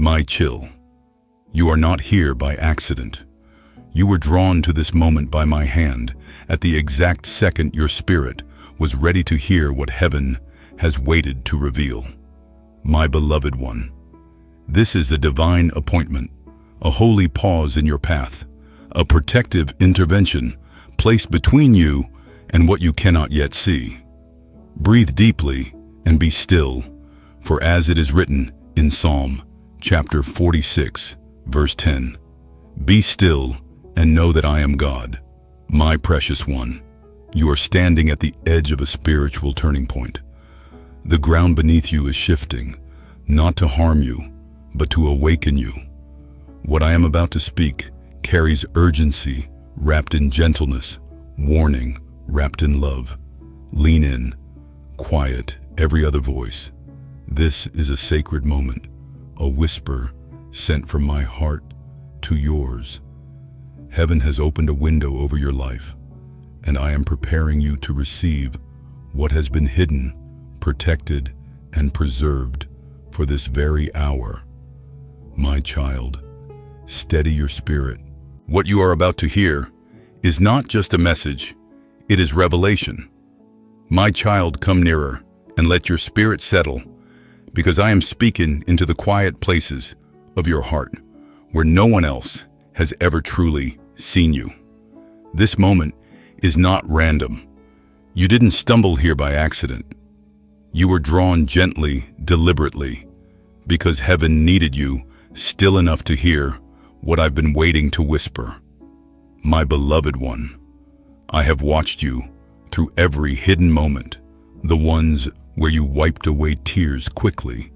My chill, you are not here by accident. You were drawn to this moment by my hand at the exact second your spirit was ready to hear what heaven has waited to reveal. My beloved one, this is a divine appointment, a holy pause in your path, a protective intervention placed between you and what you cannot yet see. Breathe deeply and be still, for as it is written in Psalm chapter 46, verse 10, "Be still and know that I am God." My precious one, you are standing at the edge of a spiritual turning point. The ground beneath you is shifting, not to harm you, but to awaken you. What I am about to speak carries urgency wrapped in gentleness, warning wrapped in love. Lean in, quiet every other voice. This is a sacred moment, a whisper sent from my heart to yours. Heaven has opened a window over your life, and I am preparing you to receive what has been hidden, protected, and preserved for this very hour. My child, steady your spirit. What you are about to hear is not just a message, it is revelation. My child, come nearer and let your spirit settle, because I am speaking into the quiet places of your heart, where no one else has ever truly seen you. This moment is not random. You didn't stumble here by accident. You were drawn gently, deliberately, because heaven needed you still enough to hear what I've been waiting to whisper. My beloved one, I have watched you through every hidden moment, the ones where you wiped away tears quickly,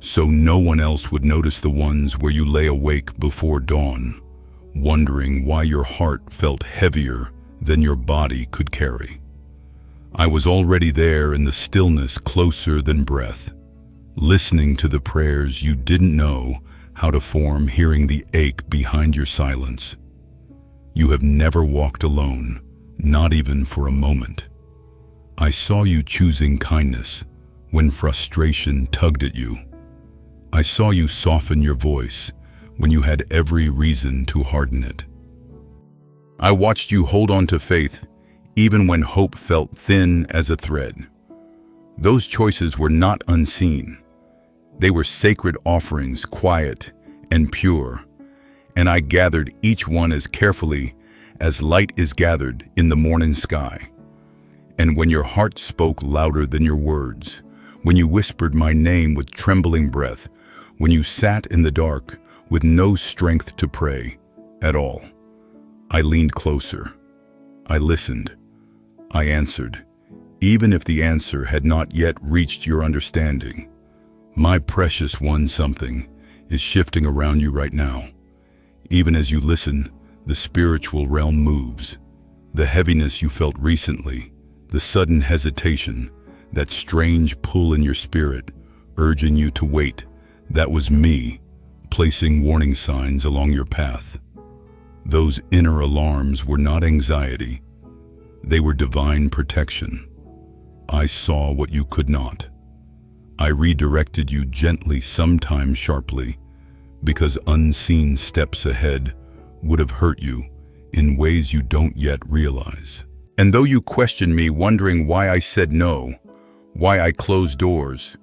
so no one else would notice the ones where you lay awake before dawn, wondering why your heart felt heavier than your body could carry. I was already there in the stillness closer than breath, listening to the prayers you didn't know how to form, hearing the ache behind your silence. You have never walked alone, not even for a moment. I saw you choosing kindness when frustration tugged at you. I saw you soften your voice when you had every reason to harden it. I watched you hold on to faith even when hope felt thin as a thread. Those choices were not unseen. They were sacred offerings, quiet and pure, and I gathered each one as carefully as light is gathered in the morning sky. And when your heart spoke louder than your words, when you whispered my name with trembling breath, when you sat in the dark with no strength to pray at all, I leaned closer. I listened. I answered, even if the answer had not yet reached your understanding. My precious one, something is shifting around you right now. Even as you listen, the spiritual realm moves. The heaviness you felt recently, the sudden hesitation, that strange pull in your spirit, urging you to wait, that was me, placing warning signs along your path. Those inner alarms were not anxiety. They were divine protection. I saw what you could not. I redirected you gently, sometimes sharply, because unseen steps ahead would have hurt you in ways you don't yet realize. And though you question me, wondering why I said no, why I closed doors,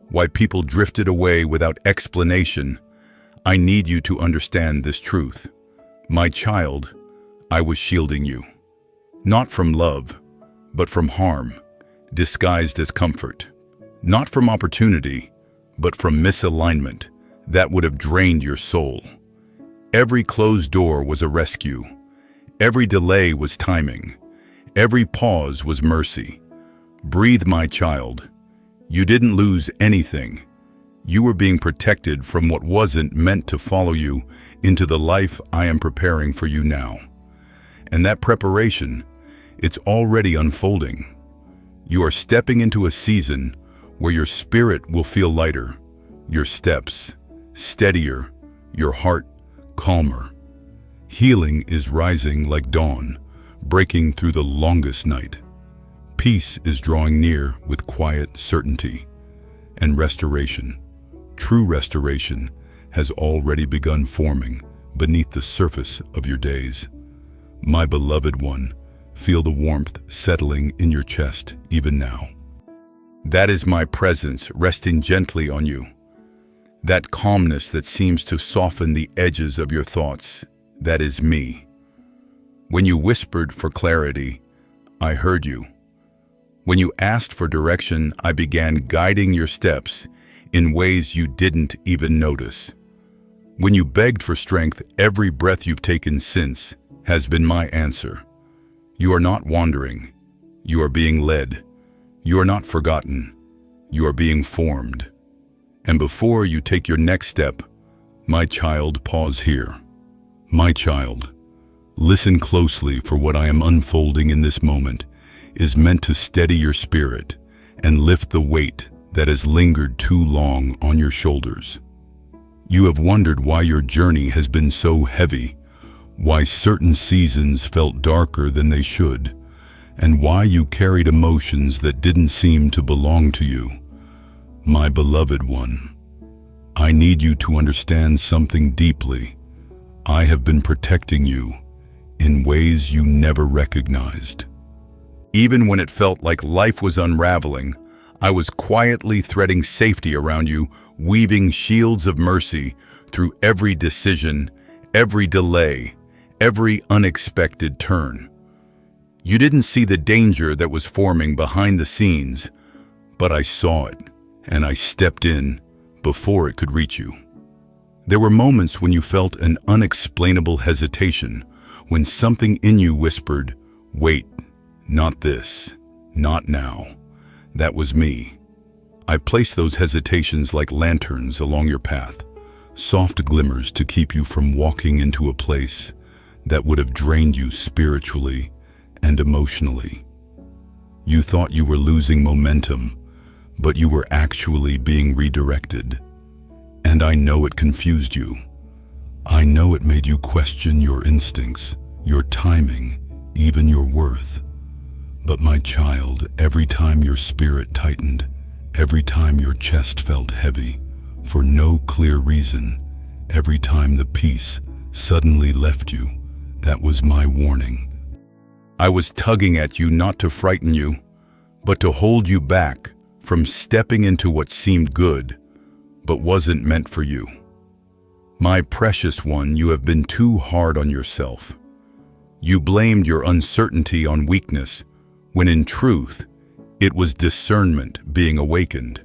why people drifted away without explanation, I need you to understand this truth. My child, I was shielding you. Not from love, but from harm, disguised as comfort. Not from opportunity, but from misalignment that would have drained your soul. Every closed door was a rescue. Every delay was timing. Every pause was mercy. Breathe, my child. You didn't lose anything. You were being protected from what wasn't meant to follow you into the life I am preparing for you now. And that preparation, it's already unfolding. You are stepping into a season where your spirit will feel lighter, your steps steadier, your heart calmer. Healing is rising like dawn, breaking through the longest night. Peace is drawing near with quiet certainty, and restoration, true restoration, has already begun forming beneath the surface of your days. My beloved one, feel the warmth settling in your chest even now. That is my presence resting gently on you. That calmness that seems to soften the edges of your thoughts, that is me. When you whispered for clarity, I heard you. When you asked for direction, I began guiding your steps in ways you didn't even notice. When you begged for strength, every breath you've taken since has been my answer. You are not wandering. You are being led. You are not forgotten. You are being formed. And before you take your next step, my child, pause here. My child, listen closely, for what I am unfolding in this moment is meant to steady your spirit and lift the weight that has lingered too long on your shoulders. You have wondered why your journey has been so heavy, why certain seasons felt darker than they should, and why you carried emotions that didn't seem to belong to you. My beloved one, I need you to understand something deeply. I have been protecting you in ways you never recognized. Even when it felt like life was unraveling, I was quietly threading safety around you, weaving shields of mercy through every decision, every delay, every unexpected turn. You didn't see the danger that was forming behind the scenes, but I saw it, and I stepped in before it could reach you. There were moments when you felt an unexplainable hesitation, when something in you whispered, "Wait, not this, not now." That was me. I placed those hesitations like lanterns along your path, soft glimmers to keep you from walking into a place that would have drained you spiritually and emotionally. You thought you were losing momentum, but you were actually being redirected. And I know it confused you. I know it made you question your instincts, your timing, even your worth. But my child, every time your spirit tightened, every time your chest felt heavy, for no clear reason, every time the peace suddenly left you, that was my warning. I was tugging at you not to frighten you, but to hold you back from stepping into what seemed good, but wasn't meant for you. My precious one, you have been too hard on yourself. You blamed your uncertainty on weakness, when in truth, it was discernment being awakened.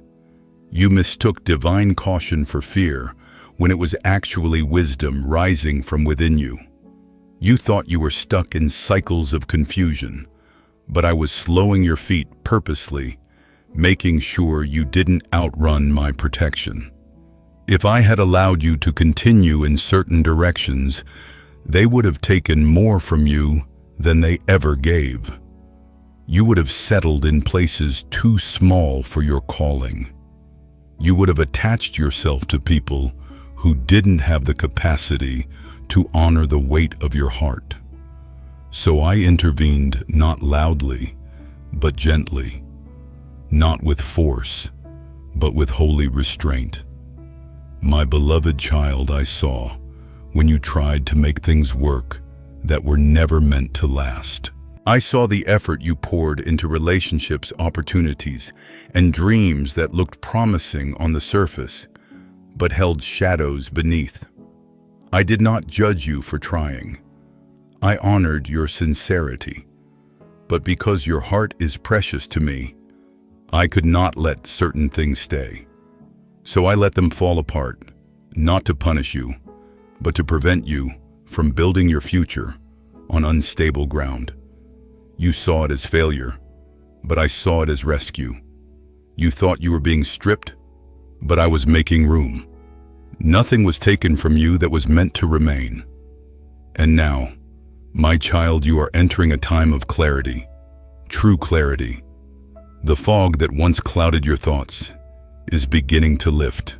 You mistook divine caution for fear, when it was actually wisdom rising from within you. You thought you were stuck in cycles of confusion, but I was slowing your feet purposely, making sure you didn't outrun my protection. If I had allowed you to continue in certain directions, they would have taken more from you than they ever gave. You would have settled in places too small for your calling. You would have attached yourself to people who didn't have the capacity to honor the weight of your heart. So I intervened not loudly, but gently, not with force, but with holy restraint. My beloved child, I saw when you tried to make things work that were never meant to last. I saw the effort you poured into relationships, opportunities, and dreams that looked promising on the surface, but held shadows beneath. I did not judge you for trying. I honored your sincerity. But because your heart is precious to me, I could not let certain things stay. So I let them fall apart, not to punish you, but to prevent you from building your future on unstable ground. You saw it as failure, but I saw it as rescue. You thought you were being stripped, but I was making room. Nothing was taken from you that was meant to remain. And now, my child, you are entering a time of clarity, true clarity. The fog that once clouded your thoughts is beginning to lift.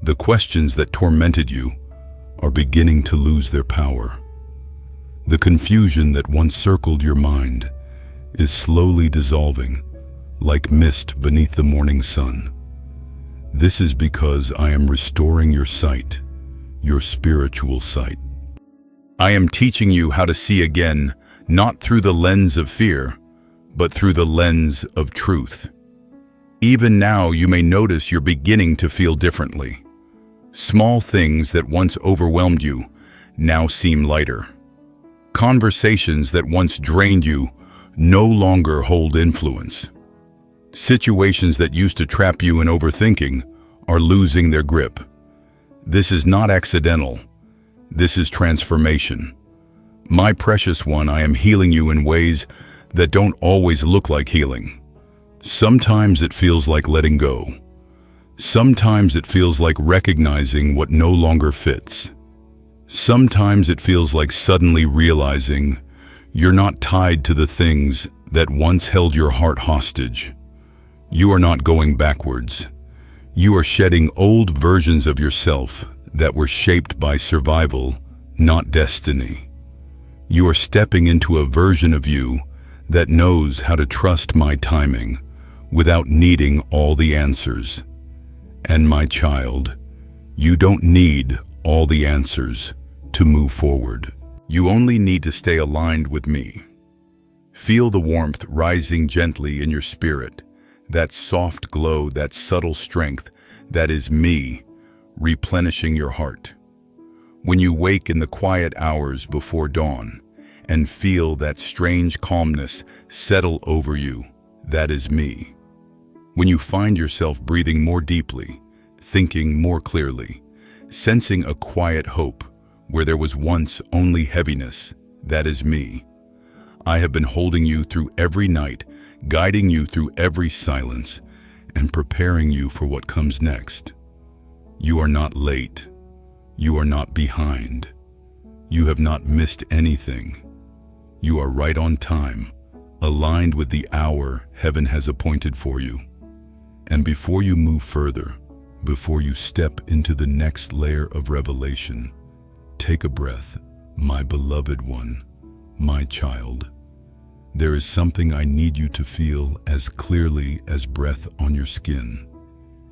The questions that tormented you are beginning to lose their power. The confusion that once circled your mind is slowly dissolving like mist beneath the morning sun. This is because I am restoring your sight, your spiritual sight. I am teaching you how to see again, not through the lens of fear, but through the lens of truth. Even now, you may notice you're beginning to feel differently. Small things that once overwhelmed you now seem lighter. Conversations that once drained you no longer hold influence. Situations that used to trap you in overthinking are losing their grip. This is not accidental. This is transformation. My precious one, I am healing you in ways that don't always look like healing. Sometimes it feels like letting go. Sometimes it feels like recognizing what no longer fits. Sometimes it feels like suddenly realizing you're not tied to the things that once held your heart hostage. You are not going backwards. You are shedding old versions of yourself that were shaped by survival, not destiny. You are stepping into a version of you that knows how to trust my timing without needing all the answers. And my child, you don't need all the answers to move forward. You only need to stay aligned with me. Feel the warmth rising gently in your spirit, that soft glow, that subtle strength that is me replenishing your heart. When you wake in the quiet hours before dawn and feel that strange calmness settle over you, that is me. When you find yourself breathing more deeply, thinking more clearly, sensing a quiet hope where there was once only heaviness, that is me. I have been holding you through every night, guiding you through every silence, and preparing you for what comes next. You are not late. You are not behind. You have not missed anything. You are right on time, aligned with the hour heaven has appointed for you. And before you move further, before you step into the next layer of revelation, take a breath, my beloved one, my child. There is something I need you to feel as clearly as breath on your skin.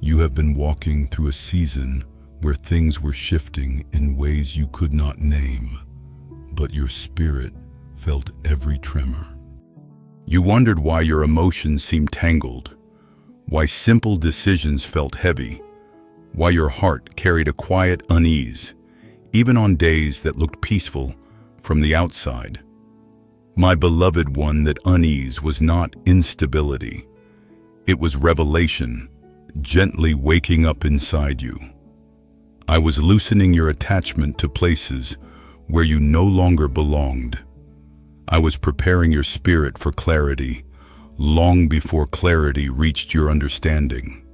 You have been walking through a season where things were shifting in ways you could not name, but your spirit felt every tremor. You wondered why your emotions seemed tangled, why simple decisions felt heavy, why your heart carried a quiet unease, even on days that looked peaceful from the outside. My beloved one, that unease was not instability. It was revelation, gently waking up inside you. I was loosening your attachment to places where you no longer belonged. I was preparing your spirit for clarity, long before clarity reached your understanding.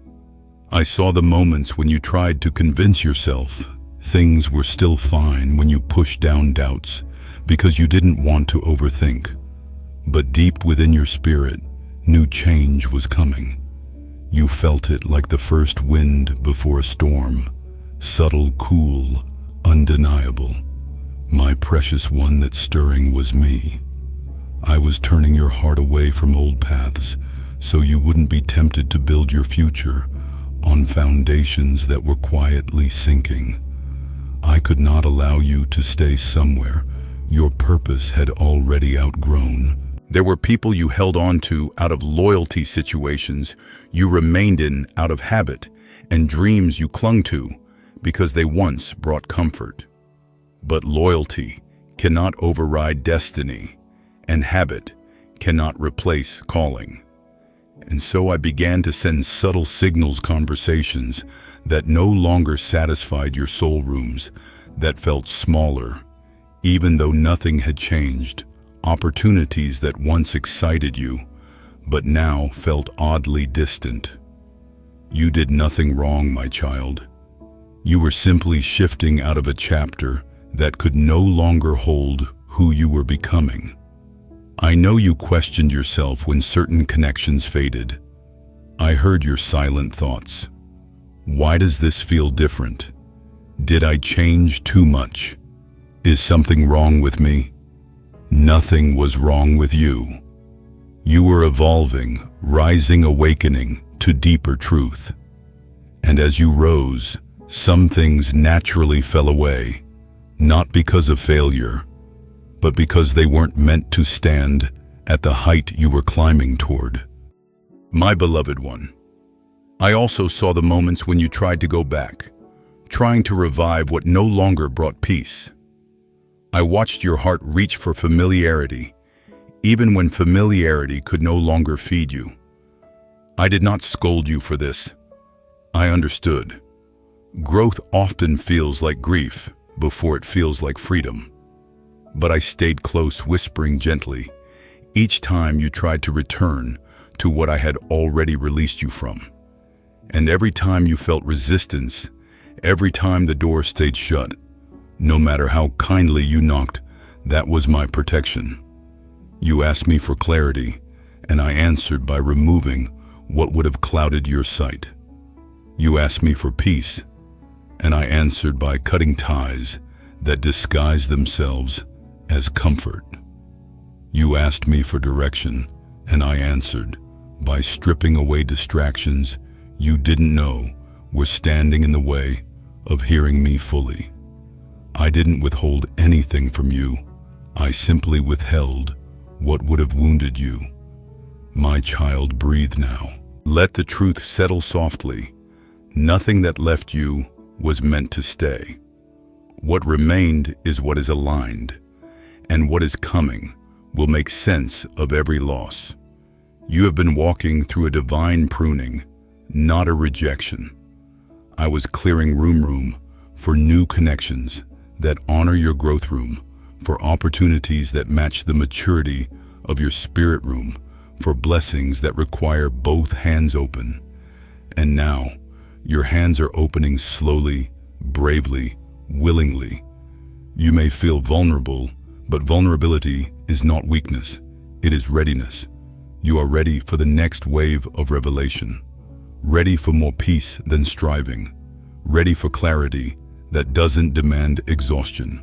I saw the moments when you tried to convince yourself things were still fine, when you pushed down doubts because you didn't want to overthink. But deep within your spirit, new change was coming. You felt it like the first wind before a storm, subtle, cool, undeniable. My precious one, that stirring was me. I was turning your heart away from old paths so you wouldn't be tempted to build your future on foundations that were quietly sinking. I could not allow you to stay somewhere your purpose had already outgrown. There were people you held on to out of loyalty, situations you remained in out of habit, and dreams you clung to because they once brought comfort. But loyalty cannot override destiny, and habit cannot replace calling. And so I began to send subtle signals, conversations that no longer satisfied your soul rooms, that felt smaller, even though nothing had changed. Opportunities that once excited you, but now felt oddly distant. You did nothing wrong, my child. You were simply shifting out of a chapter that could no longer hold who you were becoming. I know you questioned yourself when certain connections faded. I heard your silent thoughts. Why does this feel different? Did I change too much? Is something wrong with me? Nothing was wrong with you. You were evolving, rising, awakening to deeper truth. And as you rose, Some things naturally fell away, not because of failure, but because they weren't meant to stand at the height you were climbing toward. My beloved one, I also saw the moments when you tried to go back, trying to revive what no longer brought peace. I watched your heart reach for familiarity, even when familiarity could no longer feed you. I did not scold you for this. I understood. Growth often feels like grief before it feels like freedom. But I stayed close, whispering gently, each time you tried to return to what I had already released you from. And every time you felt resistance, every time the door stayed shut, no matter how kindly you knocked, that was my protection. You asked me for clarity, and I answered by removing what would have clouded your sight. You asked me for peace, and I answered by cutting ties that disguised themselves as comfort. You asked me for direction, and I answered by stripping away distractions you didn't know were standing in the way of hearing me fully. I didn't withhold anything from you. I simply withheld what would have wounded you. My child, breathe now. Let the truth settle softly. Nothing that left you was meant to stay. What remained is what is aligned, and what is coming will make sense of every loss. You have been walking through a divine pruning, not a rejection. I was clearing room for new connections that honor your growth room, for opportunities that match the maturity of your spirit room, for blessings that require both hands open. And now, your hands are opening slowly, bravely, willingly. You may feel vulnerable, but vulnerability is not weakness, it is readiness. You are ready for the next wave of revelation, ready for more peace than striving, ready for clarity that doesn't demand exhaustion,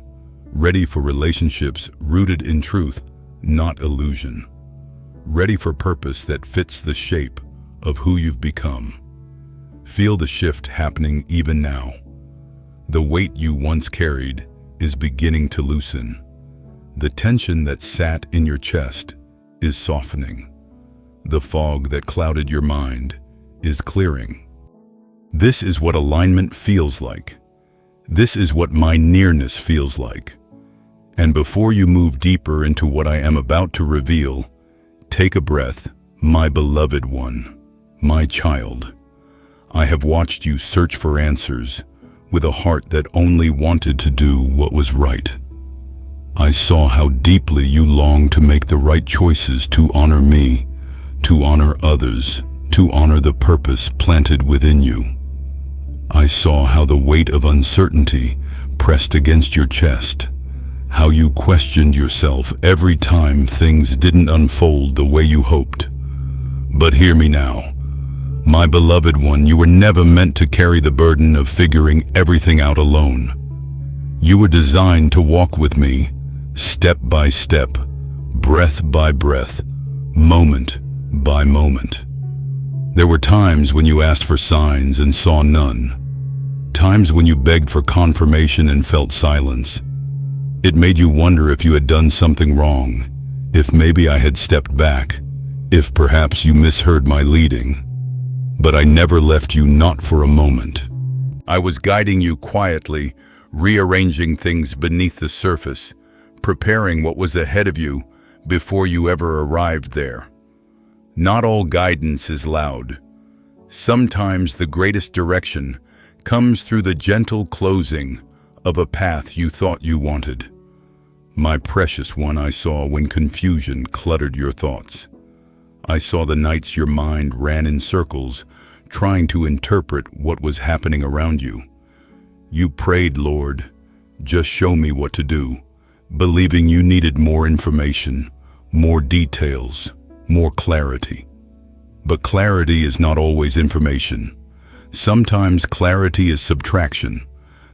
ready for relationships rooted in truth, not illusion, ready for purpose that fits the shape of who you've become. Feel the shift happening even now. The weight you once carried is beginning to loosen. The tension that sat in your chest is softening. The fog that clouded your mind is clearing. This is what alignment feels like. This is what my nearness feels like. And before you move deeper into what I am about to reveal, take a breath, my beloved one, my child. I have watched you search for answers with a heart that only wanted to do what was right. I saw how deeply you longed to make the right choices to honor me, to honor others, to honor the purpose planted within you. I saw how the weight of uncertainty pressed against your chest, how you questioned yourself every time things didn't unfold the way you hoped. But hear me now. My beloved one, you were never meant to carry the burden of figuring everything out alone. You were designed to walk with me, step by step, breath by breath, moment by moment. There were times when you asked for signs and saw none. Times when you begged for confirmation and felt silence. It made you wonder if you had done something wrong, if maybe I had stepped back, if perhaps you misheard my leading. But I never left you, not for a moment. I was guiding you quietly, rearranging things beneath the surface, preparing what was ahead of you before you ever arrived there. Not all guidance is loud. Sometimes the greatest direction comes through the gentle closing of a path you thought you wanted. My precious one, I saw when confusion cluttered your thoughts. I saw the nights your mind ran in circles, trying to interpret what was happening around you. You prayed, Lord, just show me what to do, believing you needed more information, more details, more clarity. But clarity is not always information. Sometimes clarity is subtraction.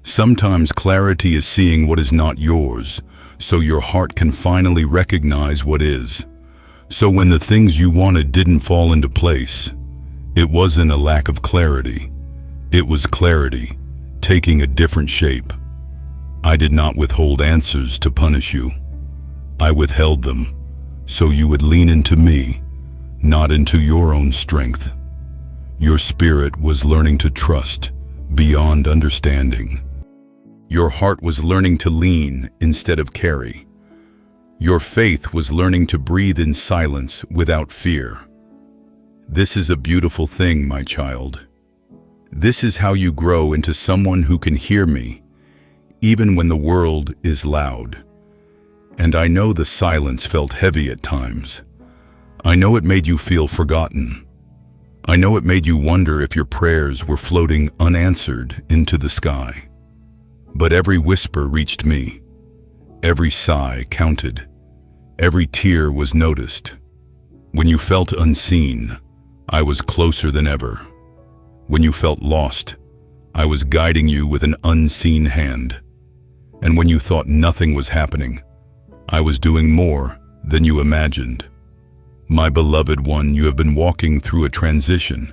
Sometimes clarity is seeing what is not yours, so your heart can finally recognize what is. So when the things you wanted didn't fall into place, it wasn't a lack of clarity. It was clarity, taking a different shape. I did not withhold answers to punish you. I withheld them so you would lean into me, not into your own strength. Your spirit was learning to trust beyond understanding. Your heart was learning to lean instead of carry. Your faith was learning to breathe in silence without fear. This is a beautiful thing, my child. This is how you grow into someone who can hear me, even when the world is loud. And I know the silence felt heavy at times. I know it made you feel forgotten. I know it made you wonder if your prayers were floating unanswered into the sky. But every whisper reached me. Every sigh counted. Every tear was noticed. When you felt unseen, I was closer than ever. When you felt lost, I was guiding you with an unseen hand. And when you thought nothing was happening, I was doing more than you imagined. My beloved one, you have been walking through a transition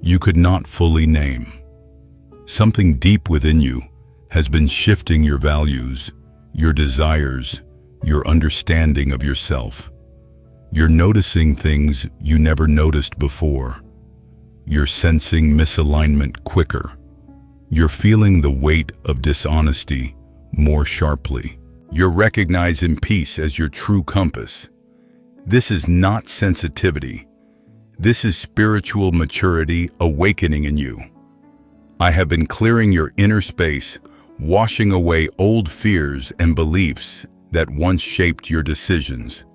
you could not fully name. Something deep within you has been shifting your values, your desires, your understanding of yourself. You're noticing things you never noticed before. You're sensing misalignment quicker. You're feeling the weight of dishonesty more sharply. You're recognizing peace as your true compass. This is not sensitivity. This is spiritual maturity awakening in you. I have been clearing your inner space, washing away old fears and beliefs that once shaped your decisions.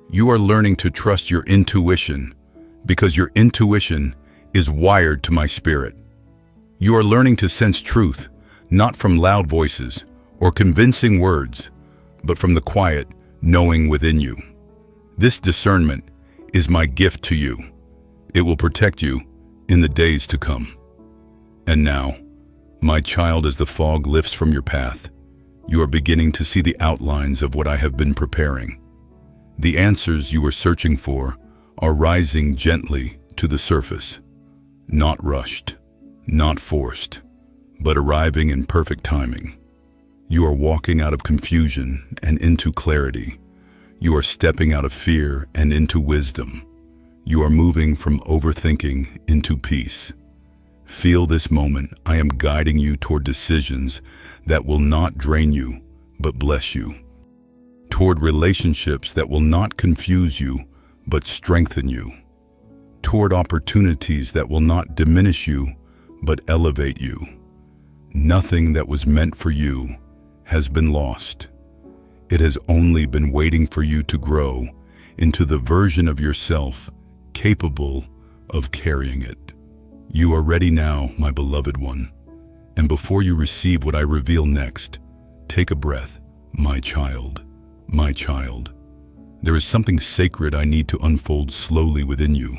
You are learning to trust your intuition because your intuition is wired to my spirit. You are learning to sense truth, not from loud voices or convincing words, but from the quiet knowing within you. This discernment is my gift to you. It will protect you in the days to come. And now, my child, as the fog lifts from your path, you are beginning to see the outlines of what I have been preparing. The answers you were searching for are rising gently to the surface, not rushed, not forced, but arriving in perfect timing. You are walking out of confusion and into clarity. You are stepping out of fear and into wisdom. You are moving from overthinking into peace. Feel this moment. I am guiding you toward decisions that will not drain you, but bless you. Toward relationships that will not confuse you, but strengthen you. Toward opportunities that will not diminish you, but elevate you. Nothing that was meant for you has been lost. It has only been waiting for you to grow into the version of yourself capable of carrying it. You are ready now, my beloved one. And before you receive what I reveal next, take a breath, my child, my child. There is something sacred I need to unfold slowly within you,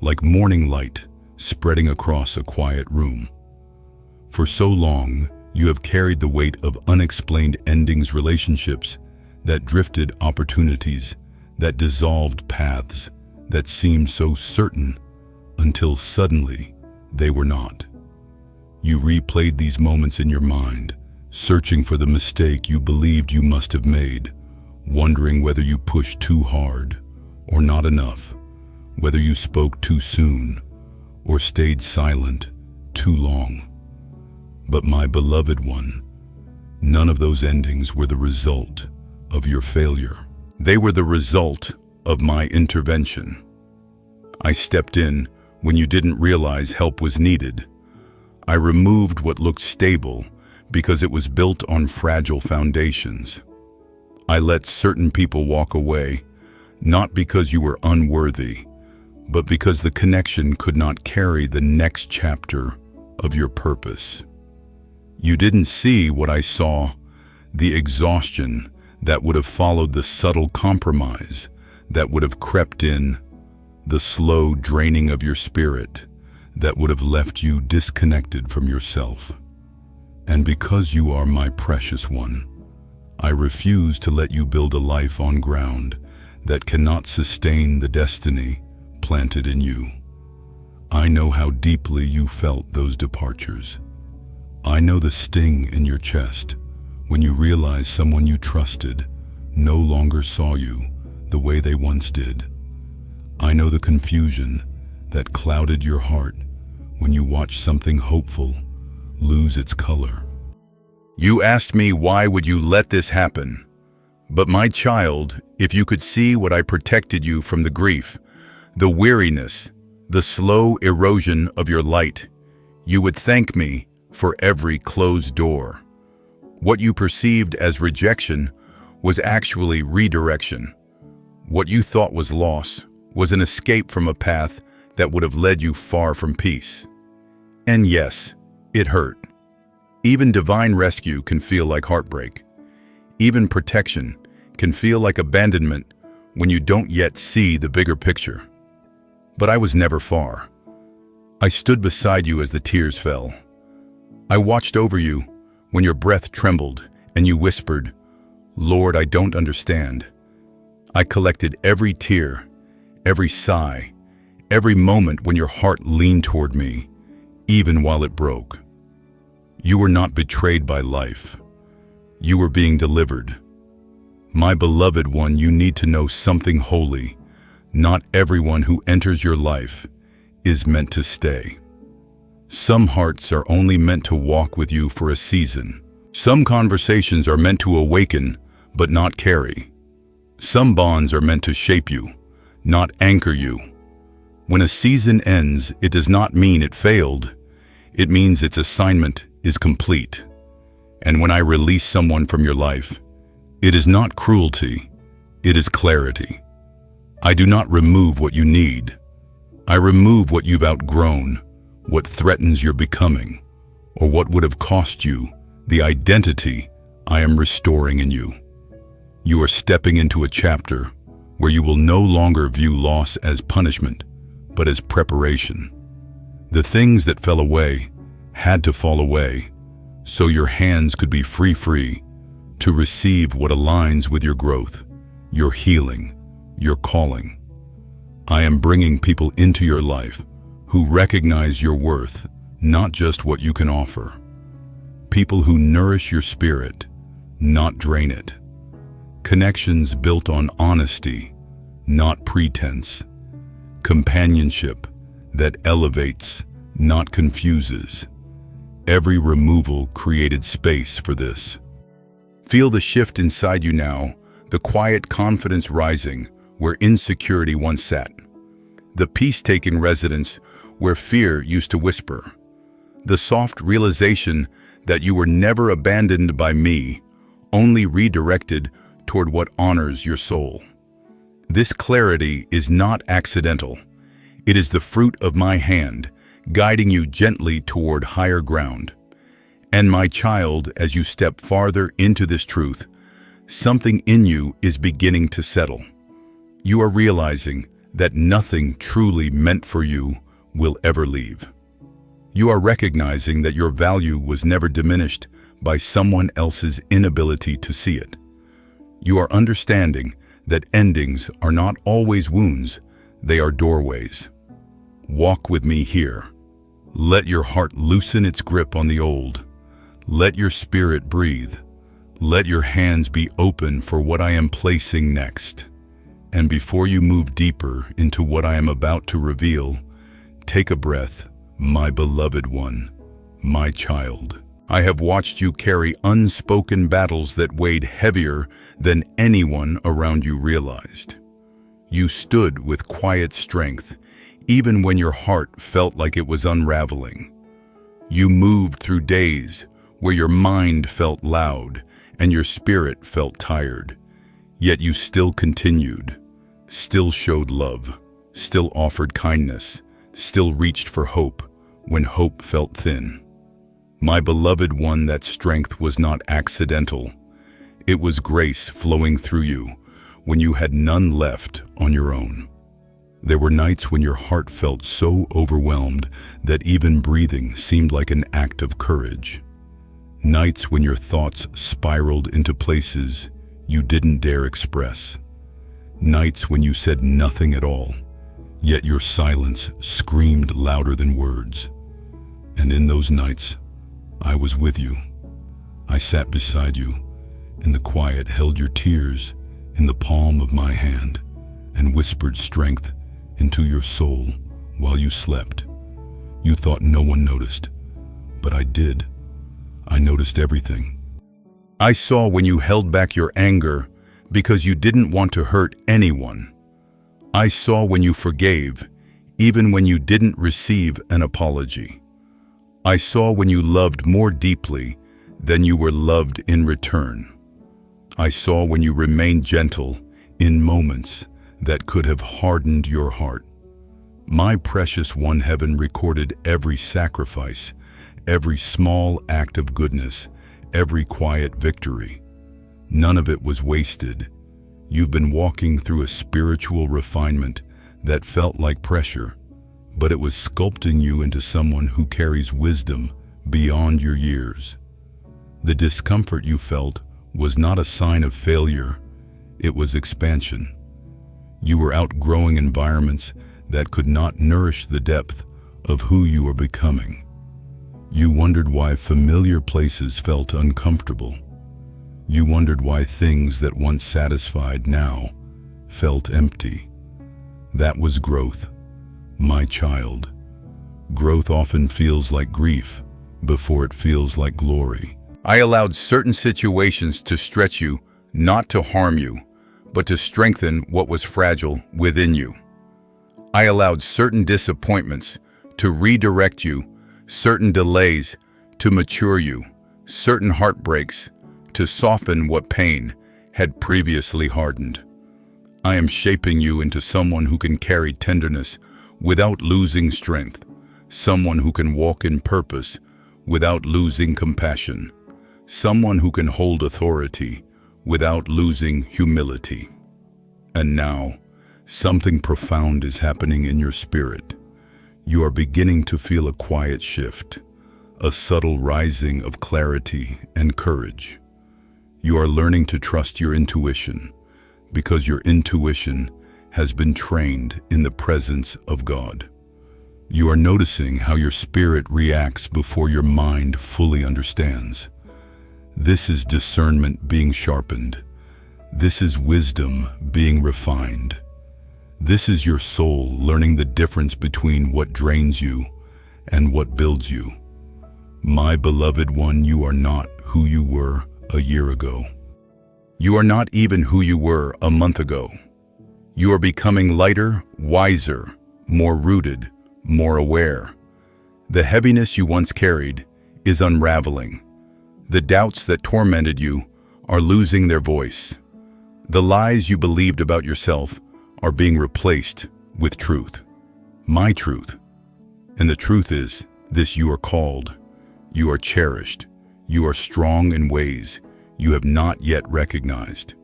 like morning light spreading across a quiet room. For so long, you have carried the weight of unexplained endings, relationships that drifted, opportunities that dissolved, paths that seemed so certain until suddenly they were not. You replayed these moments in your mind, searching for the mistake you believed you must have made, wondering whether you pushed too hard or not enough, whether you spoke too soon or stayed silent too long. But my beloved one, none of those endings were the result of your failure. They were the result of my intervention. I stepped in when you didn't realize help was needed. I removed what looked stable because it was built on fragile foundations. I let certain people walk away, not because you were unworthy, but because the connection could not carry the next chapter of your purpose. You didn't see what I saw, the exhaustion that would have followed, the subtle compromise that would have crept in, the slow draining of your spirit that would have left you disconnected from yourself. And because you are my precious one, I refuse to let you build a life on ground that cannot sustain the destiny planted in you. I know how deeply you felt those departures. I know the sting in your chest when you realize someone you trusted no longer saw you the way they once did. I know the confusion that clouded your heart when you watched something hopeful lose its color. You asked me, why would you let this happen? But my child, if you could see what I protected you from, the grief, the weariness, the slow erosion of your light, you would thank me for every closed door. What you perceived as rejection was actually redirection. What you thought was loss was an escape from a path that would have led you far from peace. And yes, it hurt. Even divine rescue can feel like heartbreak. Even protection can feel like abandonment when you don't yet see the bigger picture. But I was never far. I stood beside you as the tears fell. I watched over you when your breath trembled and you whispered, "Lord, I don't understand." I collected every tear, every sigh, every moment when your heart leaned toward me, even while it broke. You were not betrayed by life. You were being delivered. My beloved one, you need to know something holy. Not everyone who enters your life is meant to stay. Some hearts are only meant to walk with you for a season. Some conversations are meant to awaken, but not carry. Some bonds are meant to shape you, not anchor you. When a season ends, it does not mean it failed. It means its assignment is complete. And when I release someone from your life, it is not cruelty, it is clarity. I do not remove what you need. I remove what you've outgrown, what threatens your becoming, or what would have cost you the identity I am restoring in you. You are stepping into a chapter where you will no longer view loss as punishment, but as preparation. The things that fell away had to fall away, so your hands could be free to receive what aligns with your growth, your healing, your calling. I am bringing people into your life who recognize your worth, not just what you can offer. People who nourish your spirit, not drain it. Connections built on honesty, not pretense. Companionship that elevates, not confuses. Every removal created space for this. Feel the shift inside you now, the quiet confidence rising where insecurity once sat. The peace-taking residence where fear used to whisper. The soft realization that you were never abandoned by me, only redirected toward what honors your soul. This clarity is not accidental. It is the fruit of my hand, guiding you gently toward higher ground. And my child, as you step farther into this truth, something in you is beginning to settle. You are realizing that nothing truly meant for you will ever leave. You are recognizing that your value was never diminished by someone else's inability to see it. You are understanding that endings are not always wounds, they are doorways. Walk with me here. Let your heart loosen its grip on the old. Let your spirit breathe. Let your hands be open for what I am placing next. And before you move deeper into what I am about to reveal, take a breath, my beloved one, my child. I have watched you carry unspoken battles that weighed heavier than anyone around you realized. You stood with quiet strength, even when your heart felt like it was unraveling. You moved through days where your mind felt loud and your spirit felt tired. Yet you still continued, still showed love, still offered kindness, still reached for hope when hope felt thin. My beloved one, that strength was not accidental. It was grace flowing through you when you had none left on your own. There were nights when your heart felt so overwhelmed that even breathing seemed like an act of courage. Nights when your thoughts spiraled into places you didn't dare express. Nights when you said nothing at all, yet your silence screamed louder than words. And in those nights, I was with you. I sat beside you, in the quiet held your tears in the palm of my hand, and whispered strength into your soul while you slept. You thought no one noticed, but I did. I noticed everything. I saw when you held back your anger because you didn't want to hurt anyone. I saw when you forgave, even when you didn't receive an apology. I saw when you loved more deeply than you were loved in return. I saw when you remained gentle in moments that could have hardened your heart. My precious one, heaven recorded every sacrifice, every small act of goodness, every quiet victory. None of it was wasted. You've been walking through a spiritual refinement that felt like pressure, but it was sculpting you into someone who carries wisdom beyond your years. The discomfort you felt was not a sign of failure, it was expansion. You were outgrowing environments that could not nourish the depth of who you are becoming. You wondered why familiar places felt uncomfortable. You wondered why things that once satisfied now felt empty. That was growth, my child. Growth often feels like grief before it feels like glory. I allowed certain situations to stretch you, not to harm you, but to strengthen what was fragile within you. I allowed certain disappointments to redirect you, certain delays to mature you, certain heartbreaks to soften what pain had previously hardened. I am shaping you into someone who can carry tenderness without losing strength, someone who can walk in purpose without losing compassion, someone who can hold authority without losing humility. And now, something profound is happening in your spirit. You are beginning to feel a quiet shift, a subtle rising of clarity and courage. You are learning to trust your intuition, because your intuition has been trained in the presence of God. You are noticing how your spirit reacts before your mind fully understands. This is discernment being sharpened. This is wisdom being refined. This is your soul learning the difference between what drains you and what builds you. My beloved one, you are not who you were a year ago. You are not even who you were a month ago. You are becoming lighter, wiser, more rooted, more aware. The heaviness you once carried is unraveling. The doubts that tormented you are losing their voice. The lies you believed about yourself are being replaced with truth, my truth. And the truth is this: you are called, you are cherished, you are strong in ways you have not yet recognized.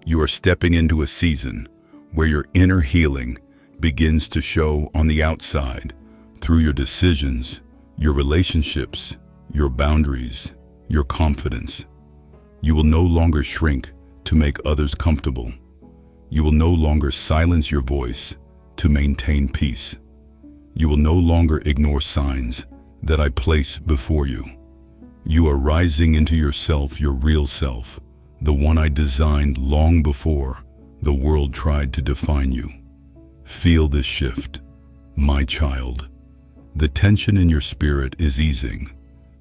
You are stepping into a season where your inner healing begins to show on the outside through your decisions, your relationships, your boundaries, your confidence. You will no longer shrink to make others comfortable. You will no longer silence your voice to maintain peace. You will no longer ignore signs that I place before you. You are rising into yourself, your real self, the one I designed long before the world tried to define you. Feel this shift, my child. The tension in your spirit is easing.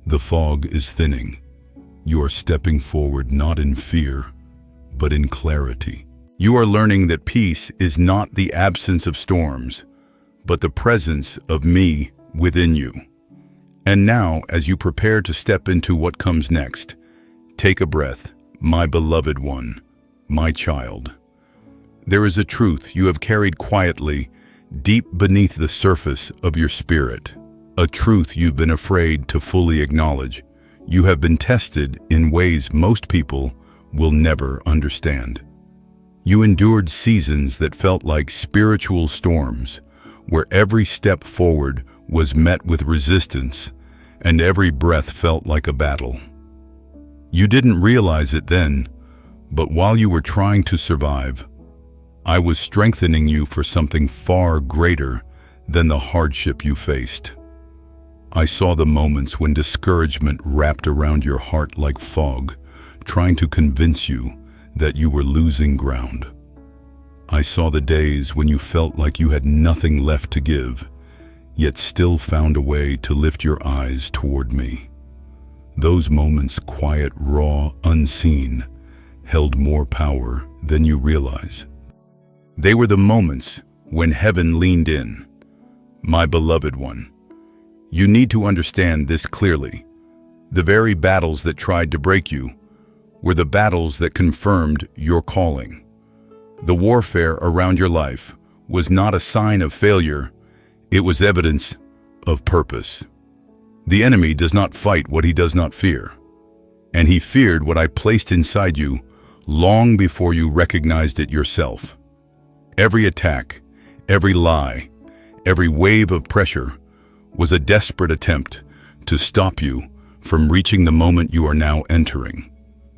The fog is thinning. You are stepping forward not in fear, but in clarity. You are learning that peace is not the absence of storms, but the presence of me within you. And now, as you prepare to step into what comes next, take a breath, my beloved one, my child. There is a truth you have carried quietly, deep beneath the surface of your spirit, a truth you've been afraid to fully acknowledge. You have been tested in ways most people will never understand. You endured seasons that felt like spiritual storms, where every step forward was met with resistance, and every breath felt like a battle. You didn't realize it then, but while you were trying to survive, I was strengthening you for something far greater than the hardship you faced. I saw the moments when discouragement wrapped around your heart like fog, trying to convince you that you were losing ground. I saw the days when you felt like you had nothing left to give, yet still found a way to lift your eyes toward me. Those moments, quiet, raw, unseen, held more power than you realize. They were the moments when heaven leaned in. My beloved one, you need to understand this clearly. The very battles that tried to break you were the battles that confirmed your calling. The warfare around your life was not a sign of failure, it was evidence of purpose. The enemy does not fight what he does not fear, and he feared what I placed inside you long before you recognized it yourself. Every attack, every lie, every wave of pressure was a desperate attempt to stop you from reaching the moment you are now entering.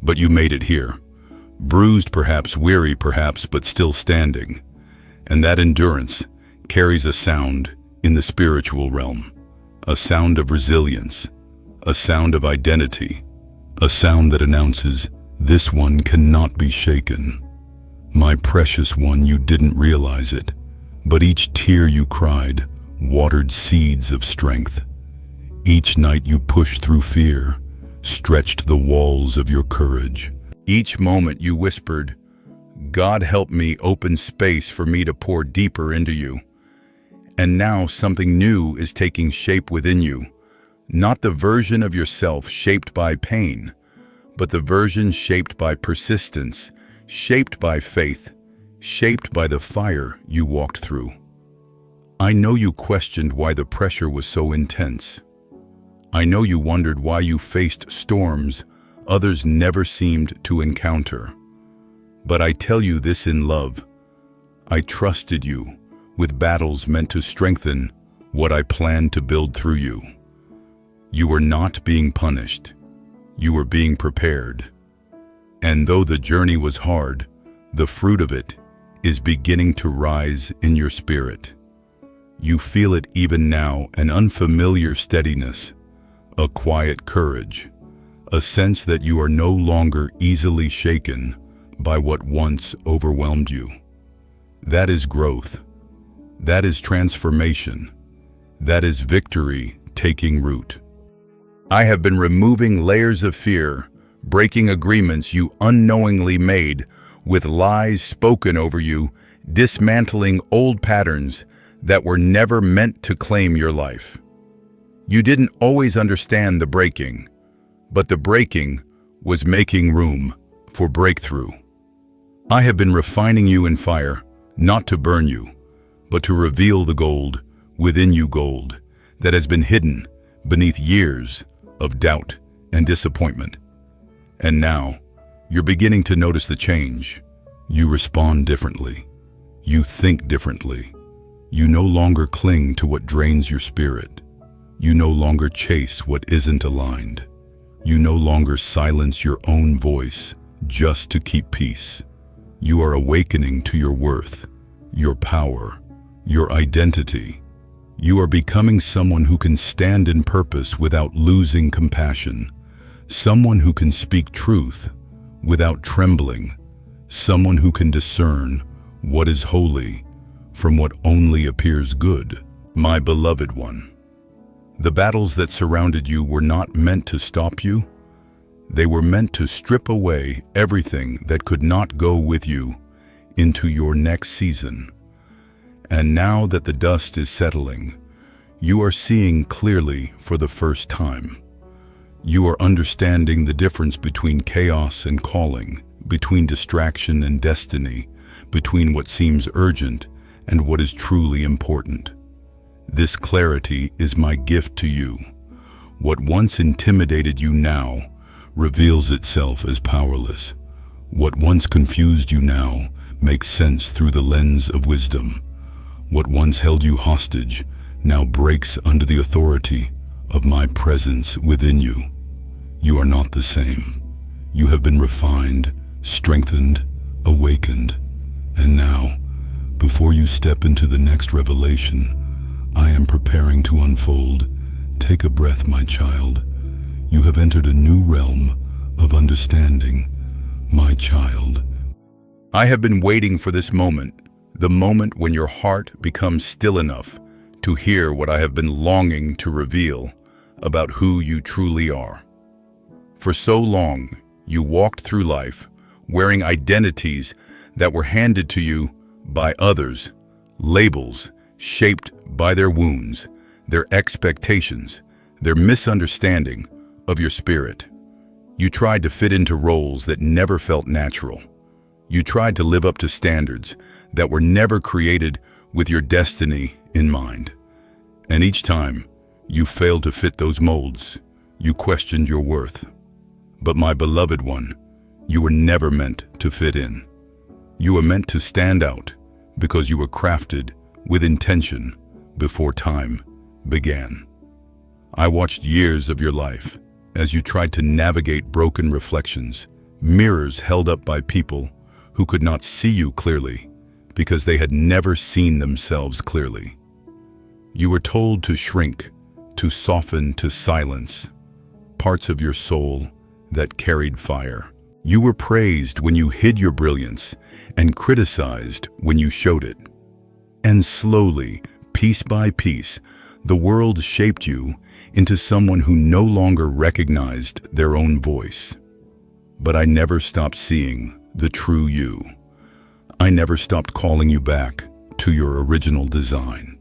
But you made it here, bruised perhaps, weary perhaps, but still standing. And that endurance carries a sound in the spiritual realm, a sound of resilience, a sound of identity, a sound that announces, "This one cannot be shaken." My precious one, you didn't realize it, but each tear you cried watered seeds of strength. Each night you pushed through fear, stretched the walls of your courage. Each moment you whispered, "God help me," open space for me to pour deeper into you. And now something new is taking shape within you, not the version of yourself shaped by pain, but the version shaped by persistence, shaped by faith, shaped by the fire you walked through. I know you questioned why the pressure was so intense. I know you wondered why you faced storms others never seemed to encounter. But I tell you this in love, I trusted you with battles meant to strengthen what I planned to build through you. You were not being punished. You were being prepared. And though the journey was hard, the fruit of it is beginning to rise in your spirit. You feel it even now, an unfamiliar steadiness, a quiet courage, a sense that you are no longer easily shaken by what once overwhelmed you. That is growth. That is transformation. That is victory taking root. I have been removing layers of fear, breaking agreements you unknowingly made with lies spoken over you, dismantling old patterns that were never meant to claim your life. You didn't always understand the breaking, but the breaking was making room for breakthrough. I have been refining you in fire, not to burn you, but to reveal the gold within you, gold that has been hidden beneath years of doubt and disappointment. And now, you're beginning to notice the change. You respond differently. You think differently. You no longer cling to what drains your spirit. You no longer chase what isn't aligned. You no longer silence your own voice just to keep peace. You are awakening to your worth, your power, your identity. You are becoming someone who can stand in purpose without losing compassion, someone who can speak truth without trembling, someone who can discern what is holy from what only appears good. My beloved one, the battles that surrounded you were not meant to stop you. They were meant to strip away everything that could not go with you into your next season. And now that the dust is settling, you are seeing clearly for the first time. You are understanding the difference between chaos and calling, between distraction and destiny, between what seems urgent and what is truly important. This clarity is my gift to you. What once intimidated you now reveals itself as powerless. What once confused you now makes sense through the lens of wisdom. What once held you hostage now breaks under the authority of my presence within you. You are not the same. You have been refined, strengthened, awakened, and now, before you step into the next revelation, I am preparing to unfold Take a breath, my child. You have entered a new realm of understanding, my child. I have been waiting for this moment, the moment when your heart becomes still enough to hear what I have been longing to reveal about who you truly are. For so long, you walked through life wearing identities that were handed to you by others, labels shaped by their wounds, their expectations, their misunderstanding of your spirit. You tried to fit into roles that never felt natural. You tried to live up to standards that were never created with your destiny in mind. And each time you failed to fit those molds, you questioned your worth. But my beloved one, you were never meant to fit in. You were meant to stand out because you were crafted with intention before time began. I watched years of your life as you tried to navigate broken reflections, mirrors held up by people who could not see you clearly because they had never seen themselves clearly. You were told to shrink, to soften, to silence parts of your soul that carried fire. You were praised when you hid your brilliance and criticized when you showed it. And slowly, piece by piece, the world shaped you into someone who no longer recognized their own voice. But I never stopped seeing the true you. I never stopped calling you back to your original design.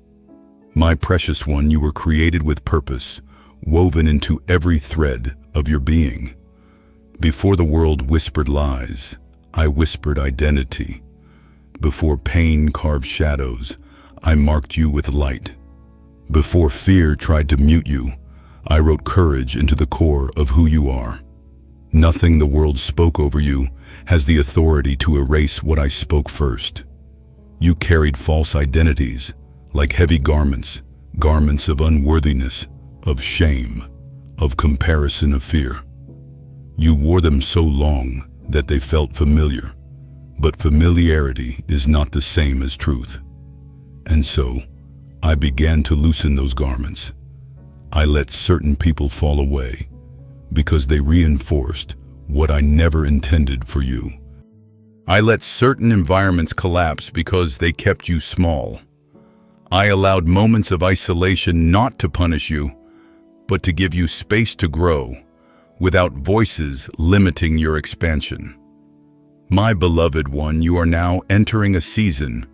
My precious one, you were created with purpose, woven into every thread of your being. Before the world whispered lies, I whispered identity. Before pain carved shadows, I marked you with light. Before fear tried to mute you, I wrote courage into the core of who you are. Nothing the world spoke over you has the authority to erase what I spoke first. You carried false identities like heavy garments, garments of unworthiness, of shame, of comparison, of fear. You wore them so long that they felt familiar, but familiarity is not the same as truth. And so, I began to loosen those garments. I let certain people fall away because they reinforced what I never intended for you. I let certain environments collapse because they kept you small. I allowed moments of isolation not to punish you, but to give you space to grow without voices limiting your expansion. My beloved one, you are now entering a season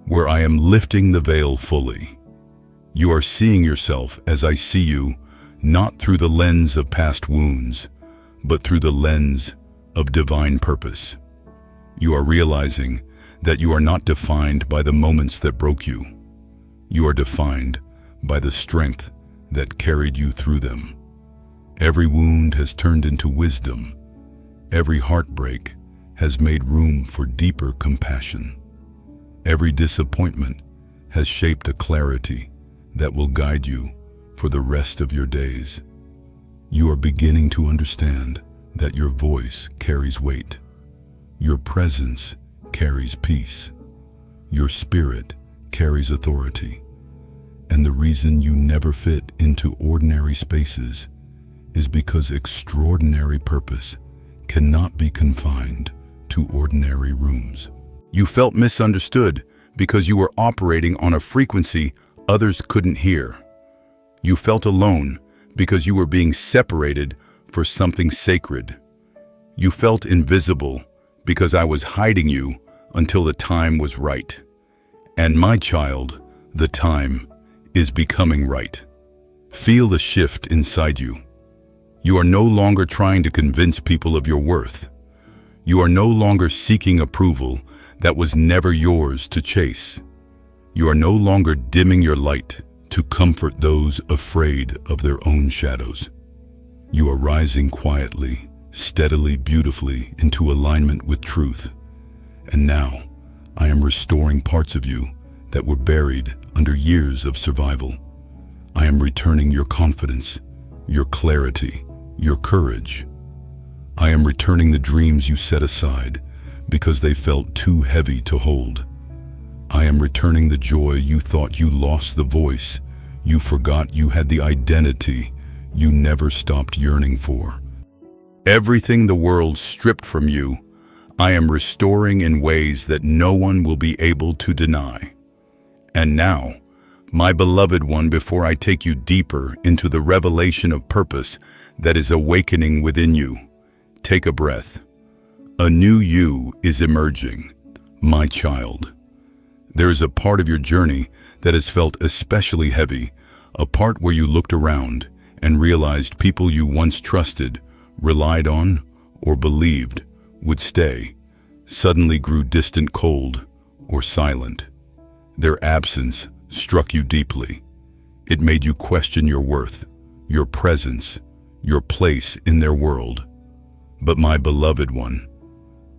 where I am lifting the veil fully. You are seeing yourself as I see you, not through the lens of past wounds, but through the lens of divine purpose. You are realizing that you are not defined by the moments that broke you. You are defined by the strength that carried you through them. Every wound has turned into wisdom. Every heartbreak has made room for deeper compassion. Every disappointment has shaped a clarity that will guide you for the rest of your days. You are beginning to understand that your voice carries weight. Your presence carries peace. Your spirit carries authority. And the reason you never fit into ordinary spaces is because extraordinary purpose cannot be confined to ordinary rooms. You felt misunderstood because you were operating on a frequency others couldn't hear. You felt alone because you were being separated for something sacred. You felt invisible because I was hiding you until the time was right. And my child, the time is becoming right. Feel the shift inside you. You are no longer trying to convince people of your worth. You are no longer seeking approval that was never yours to chase. You are no longer dimming your light to comfort those afraid of their own shadows. You are rising quietly, steadily, beautifully into alignment with truth. And now, I am restoring parts of you that were buried under years of survival. I am returning your confidence, your clarity, your courage. I am returning the dreams you set aside because they felt too heavy to hold. I am returning the joy you thought you lost, the voice You forgot you had the identity you never stopped yearning for. Everything the world stripped from you, I am restoring in ways that no one will be able to deny. And now, my beloved one, before I take you deeper into the revelation of purpose that is awakening within you, take a breath. A new you is emerging, my child. There is a part of your journey that has felt especially heavy, a part where you looked around and realized people you once trusted, relied on, or believed would stay, suddenly grew distant, cold, or silent. Their absence struck you deeply. It made you question your worth, your presence, your place in their world. But my beloved one,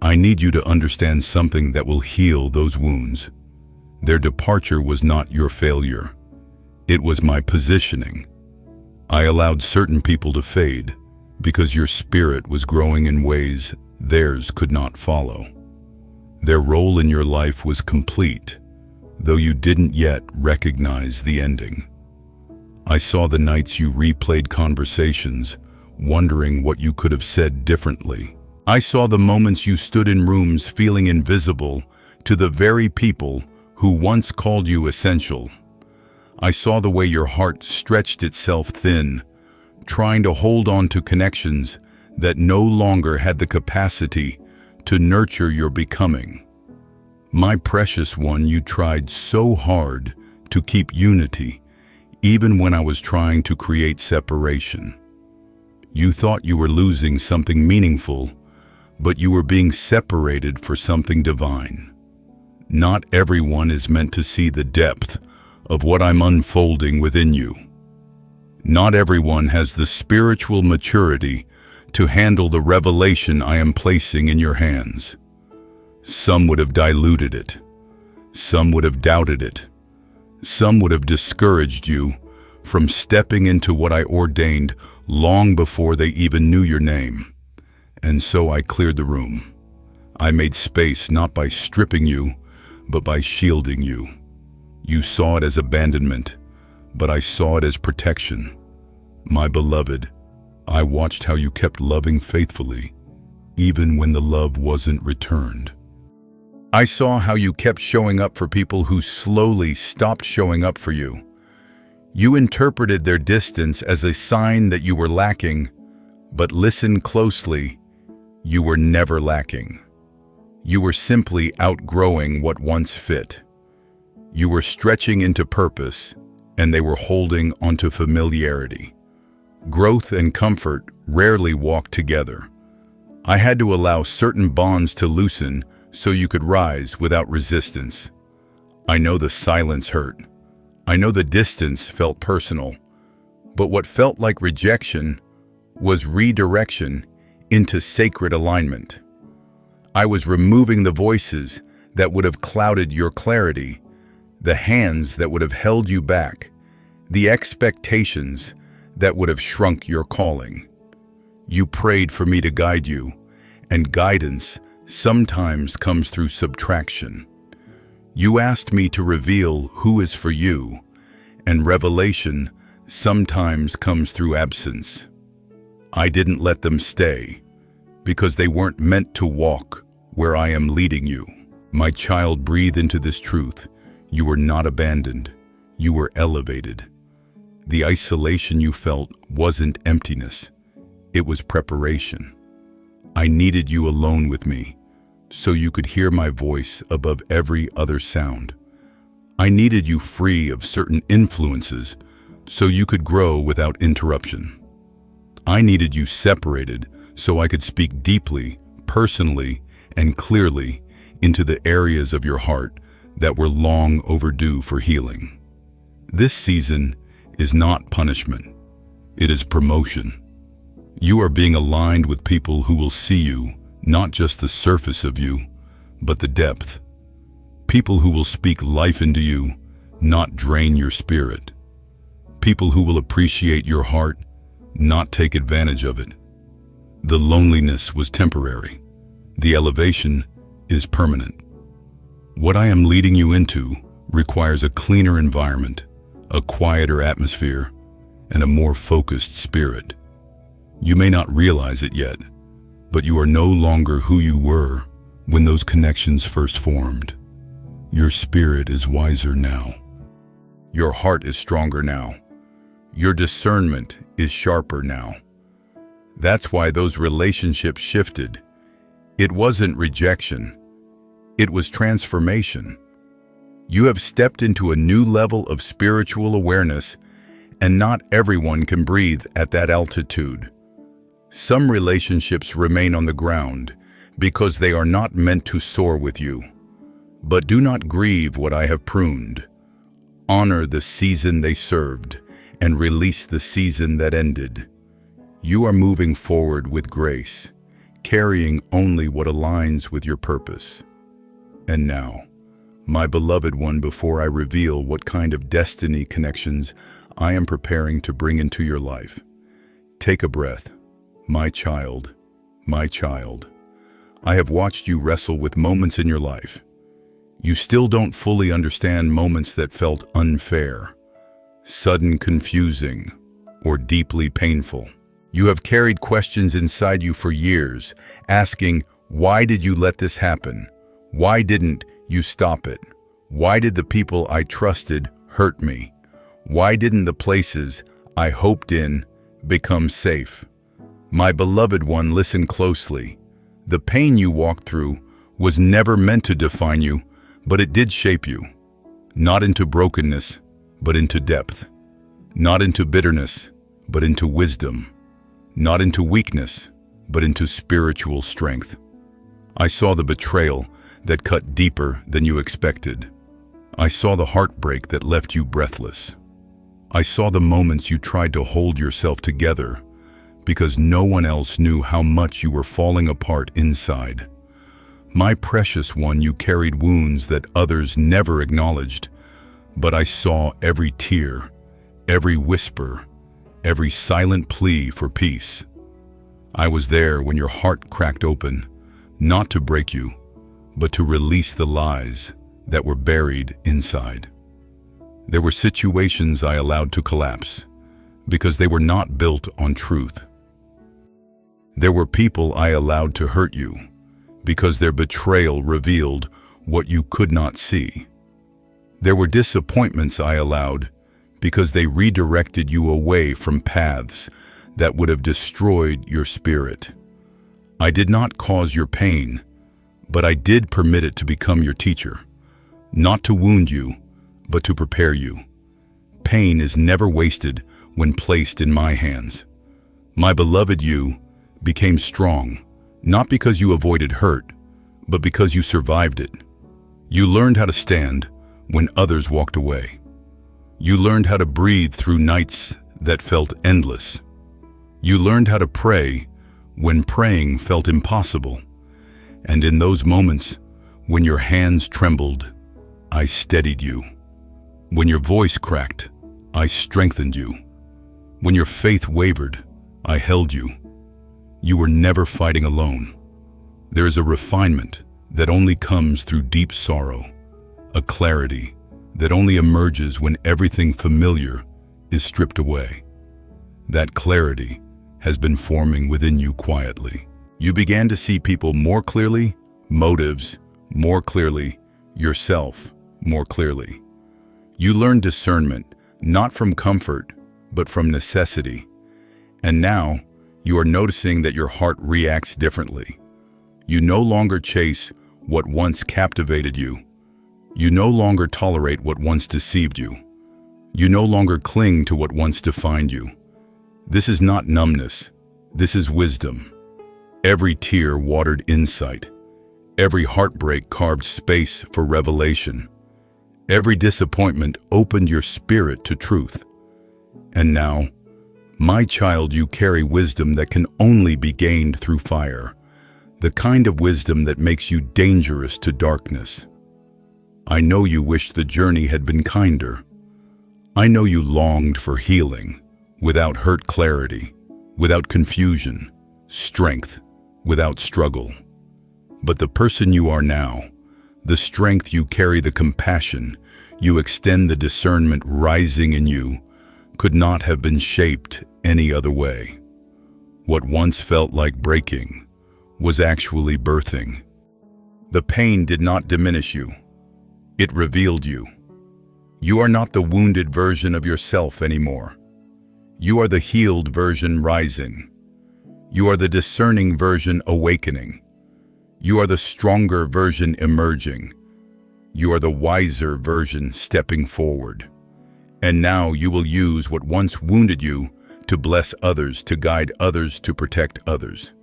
I need you to understand something that will heal those wounds. Their departure was not your failure. It was my positioning. I allowed certain people to fade because your spirit was growing in ways theirs could not follow. Their role in your life was complete, though you didn't yet recognize the ending. I saw the nights you replayed conversations, wondering what you could have said differently. I saw the moments you stood in rooms feeling invisible to the very people who once called you essential. I saw the way your heart stretched itself thin, trying to hold on to connections that no longer had the capacity to nurture your becoming. My precious one, you tried so hard to keep unity, even when I was trying to create separation. You thought you were losing something meaningful, but you were being separated for something divine. Not everyone is meant to see the depth of what I'm unfolding within you. Not everyone has the spiritual maturity to handle the revelation I am placing in your hands. Some would have diluted it. Some would have doubted it. Some would have discouraged you from stepping into what I ordained long before they even knew your name. And so I cleared the room. I made space not by stripping you, but by shielding you. You saw it as abandonment, but I saw it as protection. My beloved, I watched how you kept loving faithfully, even when the love wasn't returned. I saw how you kept showing up for people who slowly stopped showing up for you. You interpreted their distance as a sign that you were lacking, but listen closely, you were never lacking. You were simply outgrowing what once fit. You were stretching into purpose, and they were holding onto familiarity. Growth and comfort rarely walk together. I had to allow certain bonds to loosen so you could rise without resistance. I know the silence hurt. I know the distance felt personal. But what felt like rejection was redirection into sacred alignment. I was removing the voices that would have clouded your clarity, the hands that would have held you back, the expectations that would have shrunk your calling. You prayed for me to guide you, and guidance sometimes comes through subtraction. You asked me to reveal who is for you, and revelation sometimes comes through absence. I didn't let them stay, because they weren't meant to walk where I am leading you. My child, breathe into this truth. You were not abandoned. You were elevated. The isolation you felt wasn't emptiness. It was preparation. I needed you alone with me, so you could hear my voice above every other sound. I needed you free of certain influences, so you could grow without interruption. I needed you separated so I could speak deeply, personally, and clearly into the areas of your heart that were long overdue for healing. This season is not punishment. It is promotion. You are being aligned with people who will see you, not just the surface of you, but the depth. People who will speak life into you, not drain your spirit. People who will appreciate your heart, not take advantage of it. The loneliness was temporary. The elevation is permanent. What I am leading you into requires a cleaner environment, a quieter atmosphere, and a more focused spirit. You may not realize it yet, but you are no longer who you were when those connections first formed. Your spirit is wiser now. Your heart is stronger now. Your discernment is sharper now. That's why those relationships shifted. It wasn't rejection. It was transformation. You have stepped into a new level of spiritual awareness, and not everyone can breathe at that altitude. Some relationships remain on the ground because they are not meant to soar with you. But do not grieve what I have pruned. Honor the season they served and release the season that ended. You are moving forward with grace, carrying only what aligns with your purpose. And now, my beloved one, before I reveal what kind of destiny connections I am preparing to bring into your life, take a breath. My child, my child, I have watched you wrestle with moments in your life. You still don't fully understand moments that felt unfair, sudden, confusing, or deeply painful. You have carried questions inside you for years, asking, why did you let this happen? Why didn't you stop it? Why did the people I trusted hurt me? Why didn't the places I hoped in become safe? My beloved one, listen closely. The pain you walked through was never meant to define you, but it did shape you. Not into brokenness, but into depth. Not into bitterness, but into wisdom. Not into weakness, but into spiritual strength. I saw the betrayal that cut deeper than you expected. I saw the heartbreak that left you breathless. I saw the moments you tried to hold yourself together because no one else knew how much you were falling apart inside. My precious one, you carried wounds that others never acknowledged, but I saw every tear, every whisper, every silent plea for peace. I was there when your heart cracked open, not to break you, but to release the lies that were buried inside. There were situations I allowed to collapse because they were not built on truth. There were people I allowed to hurt you because their betrayal revealed what you could not see. There were disappointments I allowed because they redirected you away from paths that would have destroyed your spirit. I did not cause your pain, but I did permit it to become your teacher, not to wound you, but to prepare you. Pain is never wasted when placed in my hands. My beloved, you became strong, not because you avoided hurt, but because you survived it. You learned how to stand when others walked away. You learned how to breathe through nights that felt endless. You learned how to pray when praying felt impossible. And in those moments, when your hands trembled, I steadied you. When your voice cracked, I strengthened you. When your faith wavered, I held you. You were never fighting alone. There is a refinement that only comes through deep sorrow, a clarity that only emerges when everything familiar is stripped away. That clarity has been forming within you quietly. You began to see people more clearly, motives more clearly, yourself more clearly. You learned discernment, not from comfort, but from necessity. And now, you are noticing that your heart reacts differently. You no longer chase what once captivated you. You no longer tolerate what once deceived you. You no longer cling to what once defined you. This is not numbness. This is wisdom. Every tear watered insight. Every heartbreak carved space for revelation. Every disappointment opened your spirit to truth. And now, my child, you carry wisdom that can only be gained through fire, the kind of wisdom that makes you dangerous to darkness. I know you wished the journey had been kinder. I know you longed for healing, without hurt, clarity, without confusion, strength, without struggle. But the person you are now, the strength you carry, the compassion you extend, the discernment rising in you, could not have been shaped any other way. What once felt like breaking was actually birthing. The pain did not diminish you. It revealed you. You are not the wounded version of yourself anymore. You are the healed version rising. You are the discerning version awakening. You are the stronger version emerging. You are the wiser version stepping forward. And now you will use what once wounded you to bless others, to guide others, to protect others.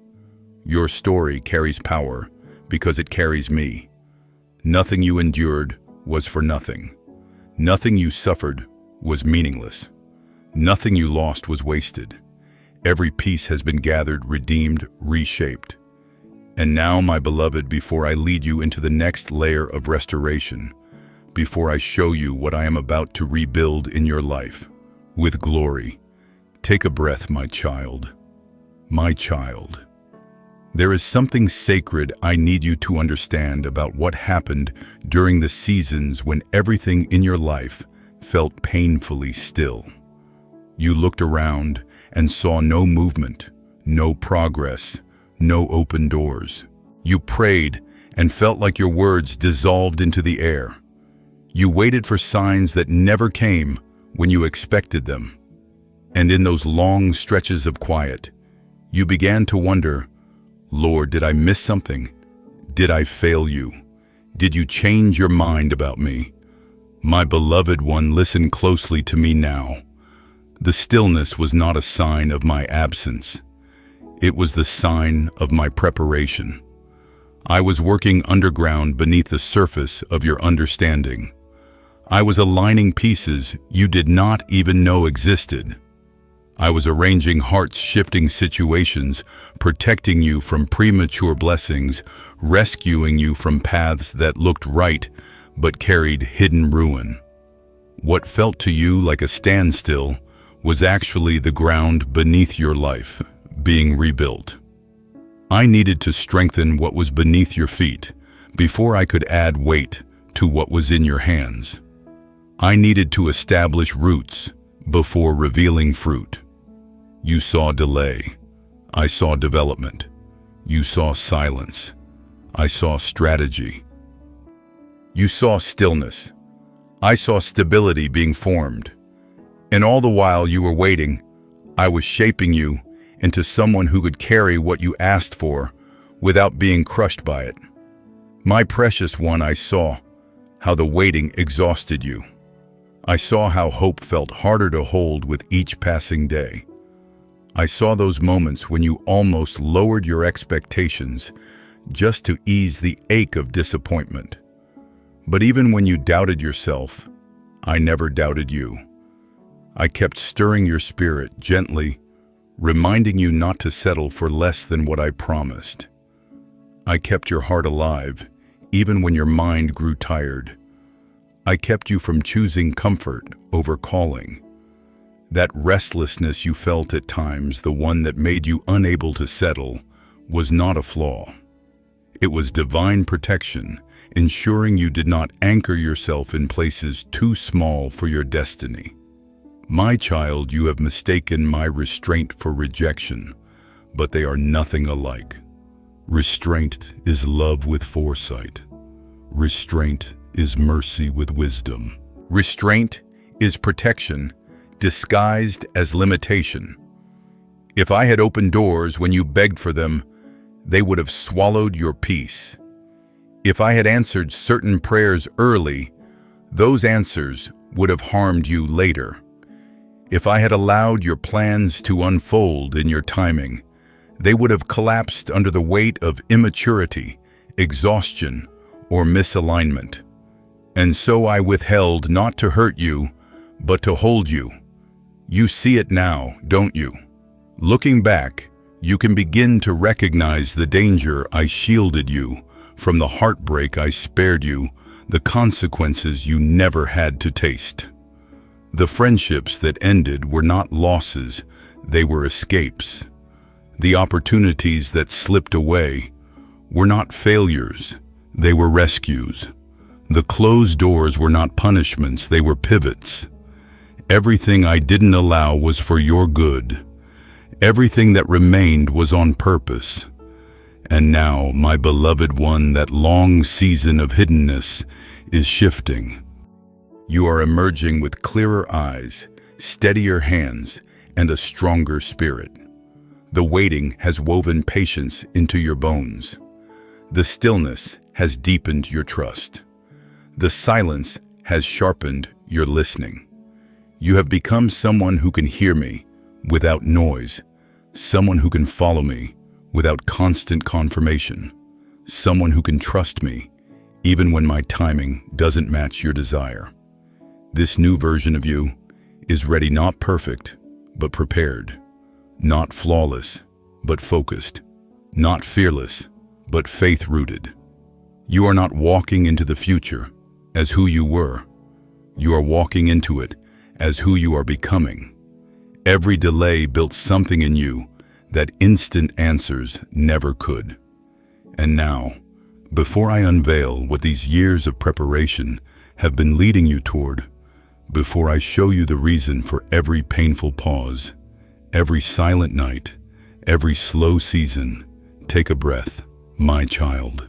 Your story carries power because it carries me. Nothing you endured was for nothing. Nothing you suffered was meaningless. Nothing you lost was wasted. Every piece has been gathered, redeemed, reshaped. And now, my beloved, before I lead you into the next layer of restoration, before I show you what I am about to rebuild in your life with glory, take a breath, my child. My child. There is something sacred I need you to understand about what happened during the seasons when everything in your life felt painfully still. You looked around and saw no movement, no progress, no open doors. You prayed and felt like your words dissolved into the air. You waited for signs that never came when you expected them. And in those long stretches of quiet, you began to wonder, Lord, did I miss something? Did I fail you? Did you change your mind about me? My beloved one, listen closely to me now. The stillness was not a sign of my absence. It was the sign of my preparation. I was working underground beneath the surface of your understanding. I was aligning pieces you did not even know existed. I was arranging heart-shifting situations, protecting you from premature blessings, rescuing you from paths that looked right but carried hidden ruin. What felt to you like a standstill was actually the ground beneath your life being rebuilt. I needed to strengthen what was beneath your feet before I could add weight to what was in your hands. I needed to establish roots before revealing fruit. You saw delay. I saw development. You saw silence. I saw strategy. You saw stillness. I saw stability being formed. And all the while you were waiting, I was shaping you into someone who could carry what you asked for without being crushed by it. My precious one, I saw how the waiting exhausted you. I saw how hope felt harder to hold with each passing day. I saw those moments when you almost lowered your expectations just to ease the ache of disappointment. But even when you doubted yourself, I never doubted you. I kept stirring your spirit gently, reminding you not to settle for less than what I promised. I kept your heart alive, even when your mind grew tired. I kept you from choosing comfort over calling. That restlessness you felt at times, the one that made you unable to settle, was not a flaw. It was divine protection, ensuring you did not anchor yourself in places too small for your destiny. My child, you have mistaken my restraint for rejection, but they are nothing alike. Restraint is love with foresight. Restraint is mercy with wisdom. Restraint is protection disguised as limitation. If I had opened doors when you begged for them, they would have swallowed your peace. If I had answered certain prayers early, those answers would have harmed you later. If I had allowed your plans to unfold in your timing, they would have collapsed under the weight of immaturity, exhaustion, or misalignment. And so I withheld not to hurt you, but to hold you. You see it now, don't you? Looking back, you can begin to recognize the danger I shielded you from, the heartbreak I spared you, the consequences you never had to taste. The friendships that ended were not losses, they were escapes. The opportunities that slipped away were not failures, They were rescues. The closed doors were not punishments, they were pivots. Everything I didn't allow was for your good. Everything that remained was on purpose. And now, my beloved one, that long season of hiddenness is shifting. You are emerging with clearer eyes, steadier hands, and a stronger spirit. The waiting has woven patience into your bones. The stillness has deepened your trust. The silence has sharpened your listening. You have become someone who can hear me without noise, someone who can follow me without constant confirmation, someone who can trust me even when my timing doesn't match your desire. This new version of you is ready, not perfect, but prepared, not flawless, but focused, not fearless, but faith-rooted. You are not walking into the future as who you were. You are walking into it as who you are becoming. Every delay built something in you that instant answers never could. And now, before I unveil what these years of preparation have been leading you toward, before I show you the reason for every painful pause, every silent night, every slow season, take a breath, my child.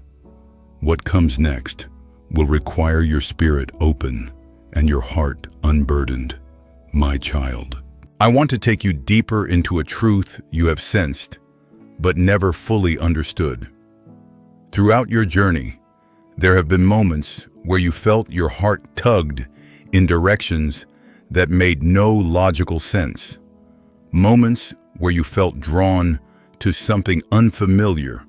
What comes next will require your spirit open and your heart unburdened, my child. I want to take you deeper into a truth you have sensed, but never fully understood. Throughout your journey, there have been moments where you felt your heart tugged in directions that made no logical sense. Moments where you felt drawn to something unfamiliar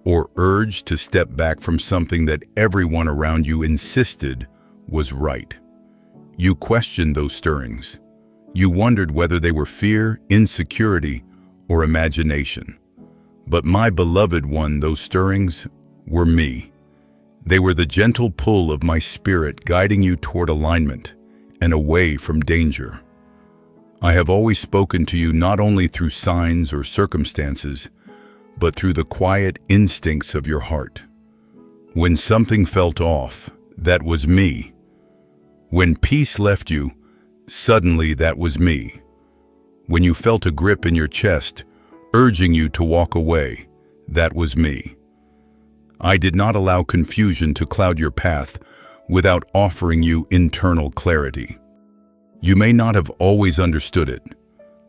or urged to step back from something that everyone around you insisted was right. You questioned those stirrings. You wondered whether they were fear, insecurity, or imagination. But my beloved one, those stirrings were me. They were the gentle pull of my spirit guiding you toward alignment and away from danger. I have always spoken to you not only through signs or circumstances, but through the quiet instincts of your heart. When something felt off, that was me. When peace left you, suddenly that was me. When you felt a grip in your chest, urging you to walk away, that was me. I did not allow confusion to cloud your path without offering you internal clarity. You may not have always understood it,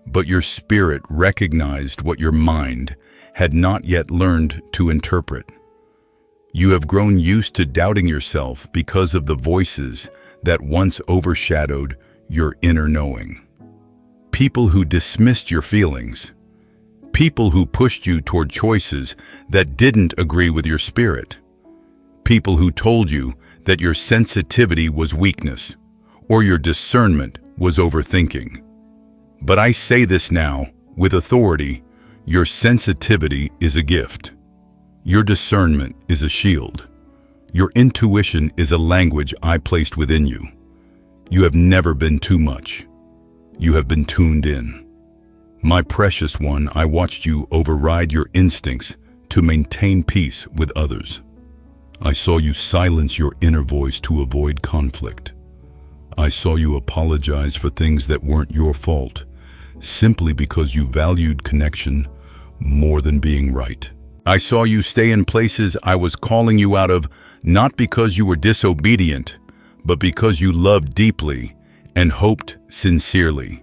but your spirit recognized what your mind had not yet learned to interpret. You have grown used to doubting yourself because of the voices that once overshadowed your inner knowing. People who dismissed your feelings. People who pushed you toward choices that didn't agree with your spirit. People who told you that your sensitivity was weakness or your discernment was overthinking. But I say this now with authority, your sensitivity is a gift. Your discernment is a shield. Your intuition is a language I placed within you. You have never been too much. You have been tuned in. My precious one, I watched you override your instincts to maintain peace with others. I saw you silence your inner voice to avoid conflict. I saw you apologize for things that weren't your fault, simply because you valued connection more than being right. I saw you stay in places I was calling you out of, not because you were disobedient, but because you loved deeply and hoped sincerely.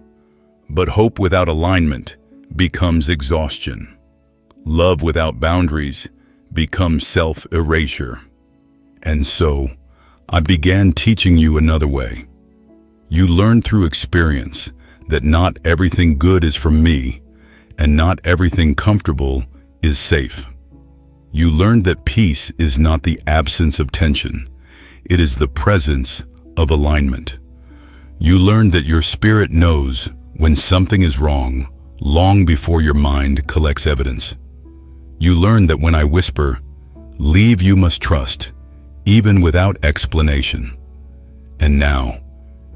But hope without alignment becomes exhaustion. Love without boundaries becomes self-erasure. And so, I began teaching you another way. You learned through experience that not everything good is from me, and not everything comfortable is safe. You learned that peace is not the absence of tension, it is the presence of alignment. You learned that your spirit knows when something is wrong long before your mind collects evidence. You learned that when I whisper, "Leave, you must trust," even without explanation. And now,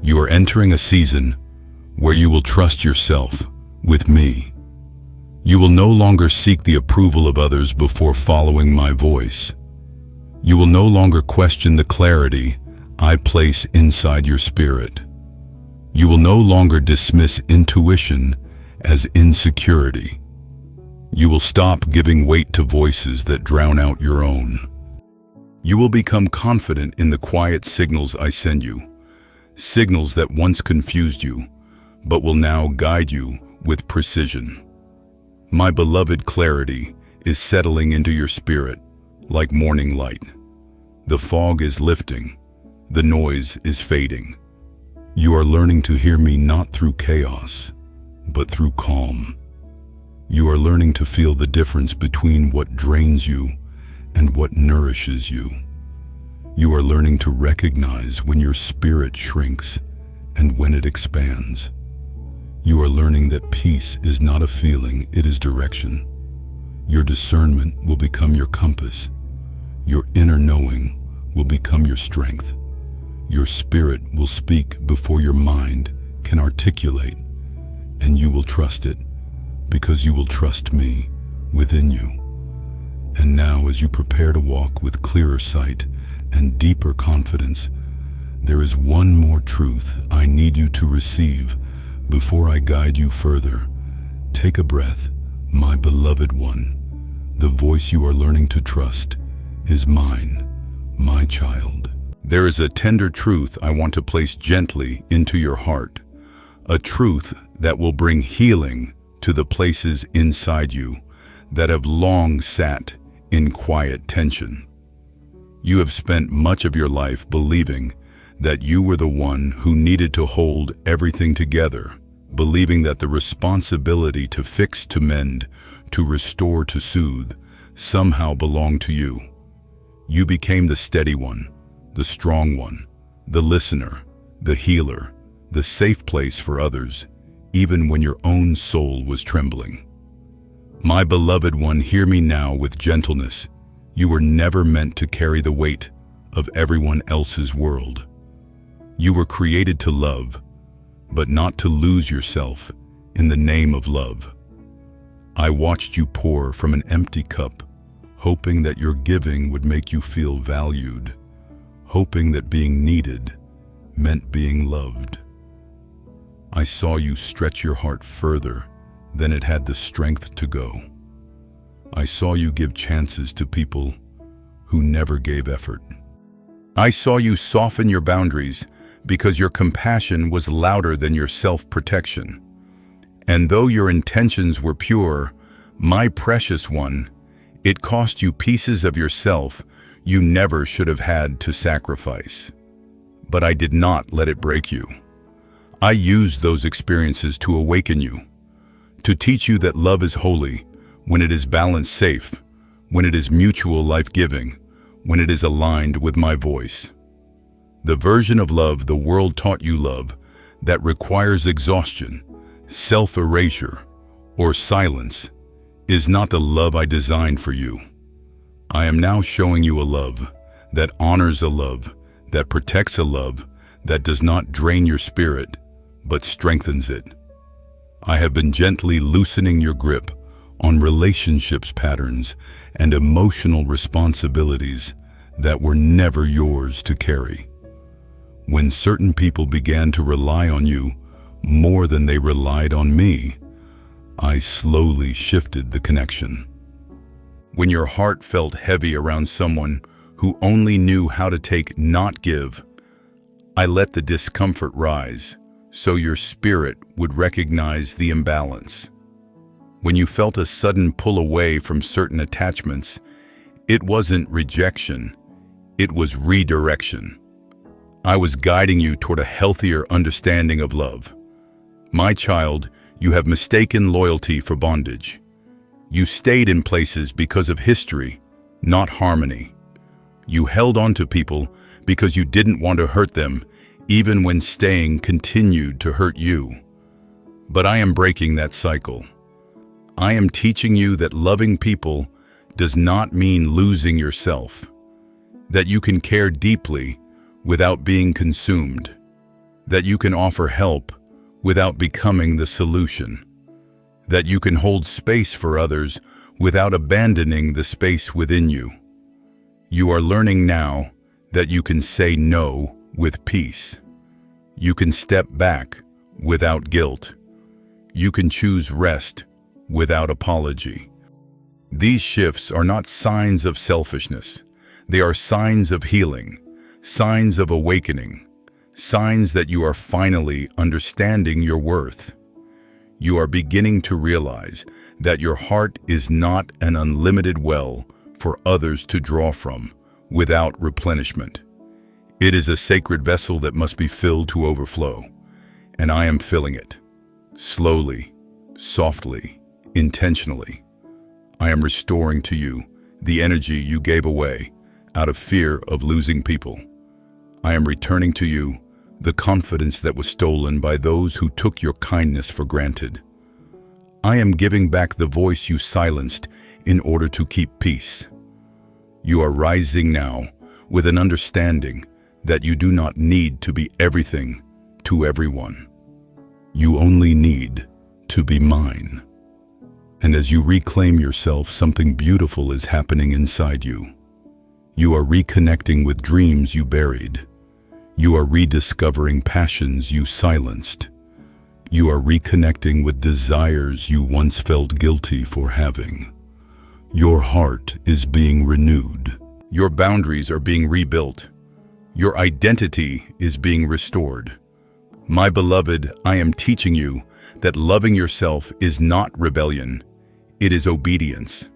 you are entering a season where you will trust yourself with me. You will no longer seek the approval of others before following my voice. You will no longer question the clarity I place inside your spirit. You will no longer dismiss intuition as insecurity. You will stop giving weight to voices that drown out your own. You will become confident in the quiet signals I send you, signals that once confused you, but will now guide you with precision. My beloved, clarity is settling into your spirit like morning light. The fog is lifting, the noise is fading. You are learning to hear me not through chaos, but through calm. You are learning to feel the difference between what drains you and what nourishes you. You are learning to recognize when your spirit shrinks and when it expands. You are learning that peace is not a feeling, it is direction. Your discernment will become your compass. Your inner knowing will become your strength. Your spirit will speak before your mind can articulate, and you will trust it because you will trust me within you. And now, as you prepare to walk with clearer sight and deeper confidence, there is one more truth I need you to receive before I guide you further. Take a breath, my beloved one. The voice you are learning to trust is mine, my child. There is a tender truth I want to place gently into your heart, a truth that will bring healing to the places inside you that have long sat in quiet tension. You have spent much of your life believing that you were the one who needed to hold everything together, believing that the responsibility to fix, to mend, to restore, to soothe somehow belonged to you. You became the steady one, the strong one, the listener, the healer, the safe place for others, even when your own soul was trembling. My beloved one, hear me now with gentleness. You were never meant to carry the weight of everyone else's world. You were created to love, but not to lose yourself in the name of love. I watched you pour from an empty cup, hoping that your giving would make you feel valued, hoping that being needed meant being loved. I saw you stretch your heart further than it had the strength to go. I saw you give chances to people who never gave effort. I saw you soften your boundaries because your compassion was louder than your self-protection. And though your intentions were pure, my precious one, it cost you pieces of yourself you never should have had to sacrifice. But I did not let it break you. I used those experiences to awaken you, to teach you that love is holy when it is balanced, safe, when it is mutual, life-giving, when it is aligned with my voice. The version of love the world taught you love that requires exhaustion, self-erasure, or silence is not the love I designed for you. I am now showing you a love that honors, a love that protects, a love that does not drain your spirit, but strengthens it. I have been gently loosening your grip on relationships patterns and emotional responsibilities that were never yours to carry. When certain people began to rely on you more than they relied on me, I slowly shifted the connection. When your heart felt heavy around someone who only knew how to take, not give, I let the discomfort rise so your spirit would recognize the imbalance. When you felt a sudden pull away from certain attachments, it wasn't rejection, it was redirection. I was guiding you toward a healthier understanding of love. My child, you have mistaken loyalty for bondage. You stayed in places because of history, not harmony. You held on to people because you didn't want to hurt them, even when staying continued to hurt you. But I am breaking that cycle. I am teaching you that loving people does not mean losing yourself, that you can care deeply without being consumed, that you can offer help without becoming the solution, that you can hold space for others without abandoning the space within you. You are learning now that you can say no with peace. You can step back without guilt. You can choose rest without apology. These shifts are not signs of selfishness. They are signs of healing, signs of awakening, signs that you are finally understanding your worth. You are beginning to realize that your heart is not an unlimited well for others to draw from without replenishment. It is a sacred vessel that must be filled to overflow, and I am filling it. Slowly, softly, intentionally. I am restoring to you the energy you gave away out of fear of losing people. I am returning to you the confidence that was stolen by those who took your kindness for granted. I am giving back the voice you silenced in order to keep peace. You are rising now with an understanding that you do not need to be everything to everyone. You only need to be mine. And as you reclaim yourself, something beautiful is happening inside you. You are reconnecting with dreams you buried. You are rediscovering passions you silenced. You are reconnecting with desires you once felt guilty for having. Your heart is being renewed. Your boundaries are being rebuilt. Your identity is being restored. My beloved, I am teaching you that loving yourself is not rebellion, it is obedience.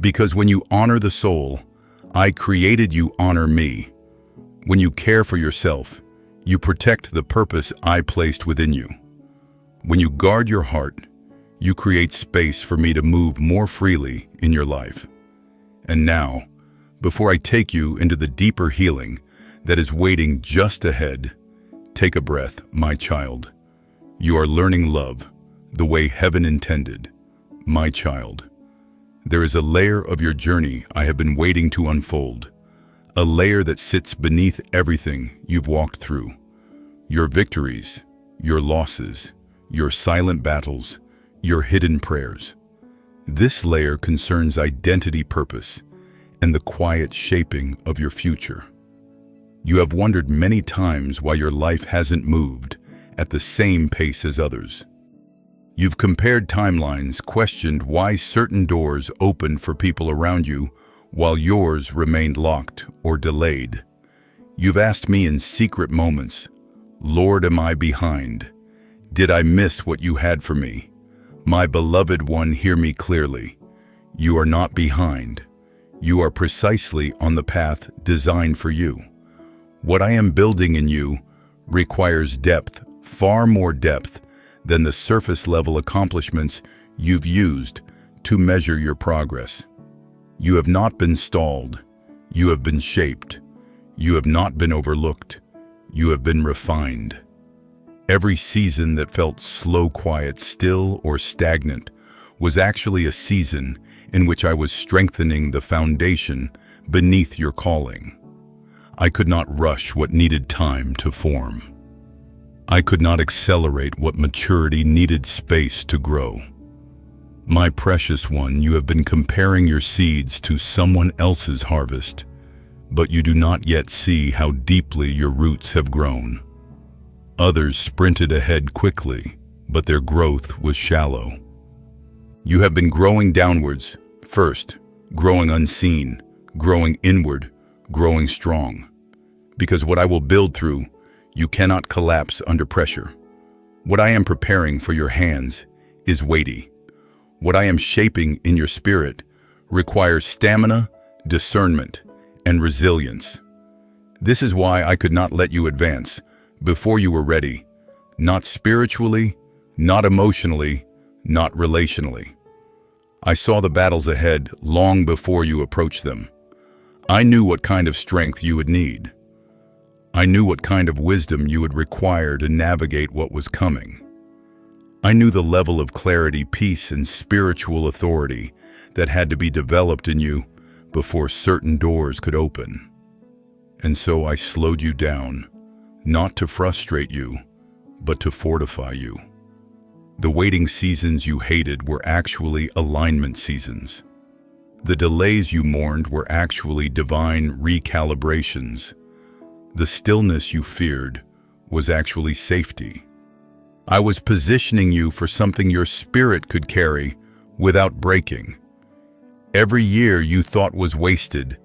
Because when you honor the soul, I created you honor me. When you care for yourself, you protect the purpose I placed within you. When you guard your heart, you create space for me to move more freely in your life. And now, before I take you into the deeper healing that is waiting just ahead, take a breath, my child. You are learning love the way heaven intended, my child. There is a layer of your journey I have been waiting to unfold, a layer that sits beneath everything you've walked through. Your victories, your losses, your silent battles, your hidden prayers. This layer concerns identity, purpose, and the quiet shaping of your future. You have wondered many times why your life hasn't moved at the same pace as others. You've compared timelines, questioned why certain doors opened for people around you while yours remained locked or delayed. You've asked me in secret moments, Lord, am I behind? Did I miss what you had for me? My beloved one, hear me clearly. You are not behind. You are precisely on the path designed for you. What I am building in you requires depth, far more depth than the surface-level accomplishments you've used to measure your progress. You have not been stalled. You have been shaped. You have not been overlooked. You have been refined. Every season that felt slow, quiet, still, or stagnant was actually a season in which I was strengthening the foundation beneath your calling. I could not rush what needed time to form. I could not accelerate what maturity needed space to grow. My precious one, you have been comparing your seeds to someone else's harvest, but you do not yet see how deeply your roots have grown. Others sprinted ahead quickly, but their growth was shallow. You have been growing downwards, first, growing unseen, growing inward, growing strong. Because what I will build through, you cannot collapse under pressure. What I am preparing for your hands is weighty. What I am shaping in your spirit requires stamina, discernment, and resilience. This is why I could not let you advance before you were ready, not spiritually, not emotionally, not relationally. I saw the battles ahead long before you approached them. I knew what kind of strength you would need. I knew what kind of wisdom you would require to navigate what was coming. I knew the level of clarity, peace, and spiritual authority that had to be developed in you before certain doors could open. And so I slowed you down, not to frustrate you, but to fortify you. The waiting seasons you hated were actually alignment seasons. The delays you mourned were actually divine recalibrations. The stillness you feared was actually safety. I was positioning you for something your spirit could carry without breaking. Every year you thought was wasted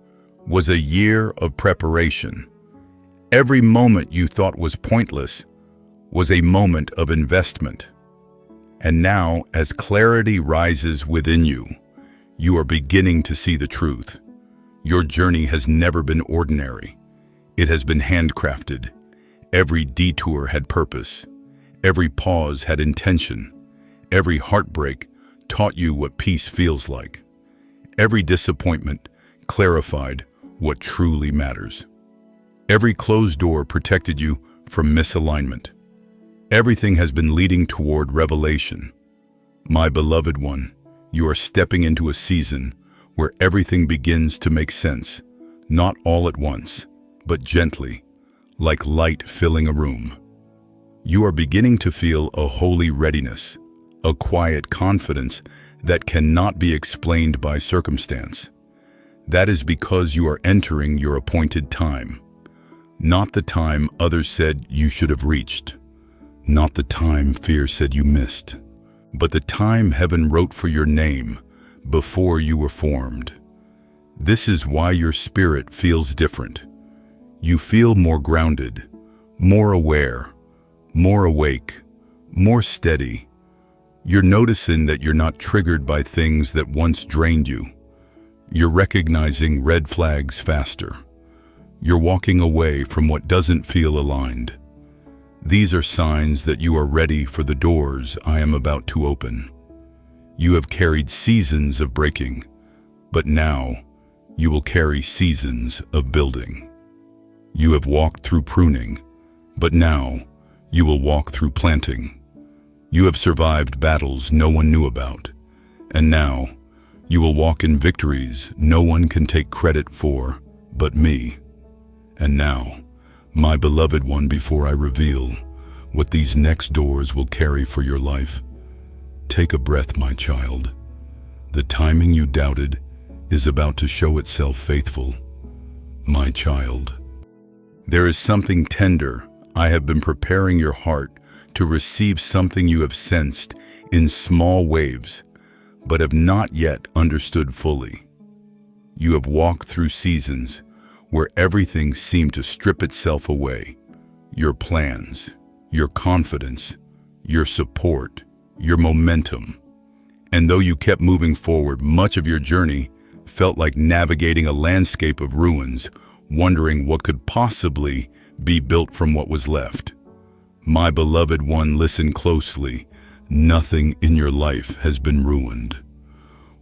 was a year of preparation. Every moment you thought was pointless was a moment of investment. And now, as clarity rises within you, you are beginning to see the truth. Your journey has never been ordinary. It has been handcrafted. Every detour had purpose. Every pause had intention. Every heartbreak taught you what peace feels like. Every disappointment clarified what truly matters. Every closed door protected you from misalignment. Everything has been leading toward revelation. My beloved one, you are stepping into a season where everything begins to make sense, not all at once, but gently, like light filling a room. You are beginning to feel a holy readiness, a quiet confidence that cannot be explained by circumstance. That is because you are entering your appointed time, not the time others said you should have reached, not the time fear said you missed, but the time heaven wrote for your name before you were formed. This is why your spirit feels different. You feel more grounded, more aware, more awake, more steady. You're noticing that you're not triggered by things that once drained you. You're recognizing red flags faster. You're walking away from what doesn't feel aligned. These are signs that you are ready for the doors I am about to open. You have carried seasons of breaking, but now you will carry seasons of building. You have walked through pruning, but now you will walk through planting. You have survived battles no one knew about, and now you will walk in victories no one can take credit for but me. And now, my beloved one, before I reveal what these next doors will carry for your life, take a breath, my child. The timing you doubted is about to show itself faithful. My child, there is something tender. I have been preparing your heart to receive something you have sensed in small waves, but have not yet understood fully. You have walked through seasons where everything seemed to strip itself away. Your plans, your confidence, your support, your momentum. And though you kept moving forward, much of your journey felt like navigating a landscape of ruins, wondering what could possibly be built from what was left. My beloved one, listen closely. Nothing in your life has been ruined.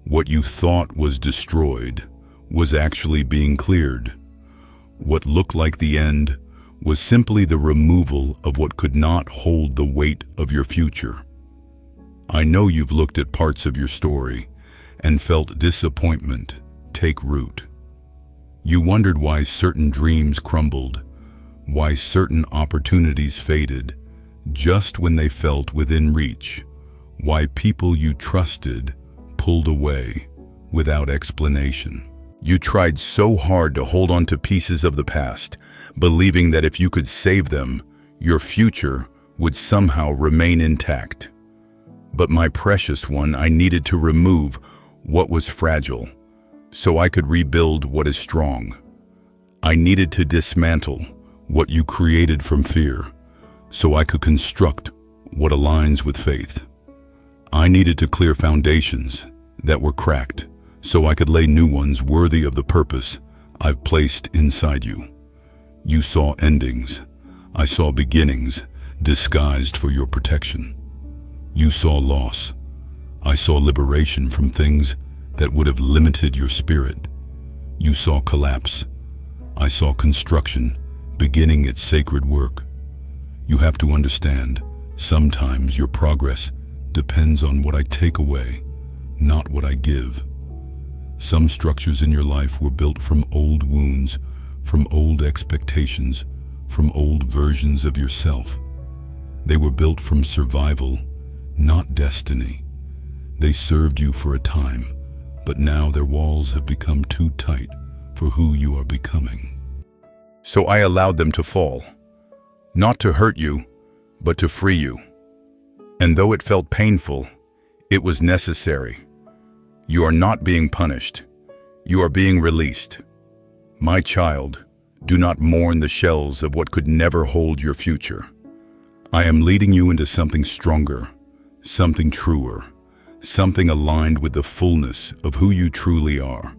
What you thought was destroyed was actually being cleared. What looked like the end was simply the removal of what could not hold the weight of your future. I know you've looked at parts of your story and felt disappointment take root. You wondered why certain dreams crumbled, why certain opportunities faded just when they felt within reach, why people you trusted pulled away without explanation. You tried so hard to hold on to pieces of the past, believing that if you could save them, your future would somehow remain intact. But my precious one, I needed to remove what was fragile so I could rebuild what is strong. I needed to dismantle what you created from fear so I could construct what aligns with faith. I needed to clear foundations that were cracked so I could lay new ones worthy of the purpose I've placed inside you. You saw endings. I saw beginnings disguised for your protection. You saw loss. I saw liberation from things that would have limited your spirit. You saw collapse. I saw construction beginning its sacred work. You have to understand, sometimes your progress depends on what I take away, not what I give. Some structures in your life were built from old wounds, from old expectations, from old versions of yourself. They were built from survival, not destiny. They served you for a time, but now their walls have become too tight for who you are becoming. So I allowed them to fall, not to hurt you, but to free you. And though it felt painful, it was necessary. You are not being punished. You are being released. My child, do not mourn the shells of what could never hold your future. I am leading you into something stronger, something truer, something aligned with the fullness of who you truly are.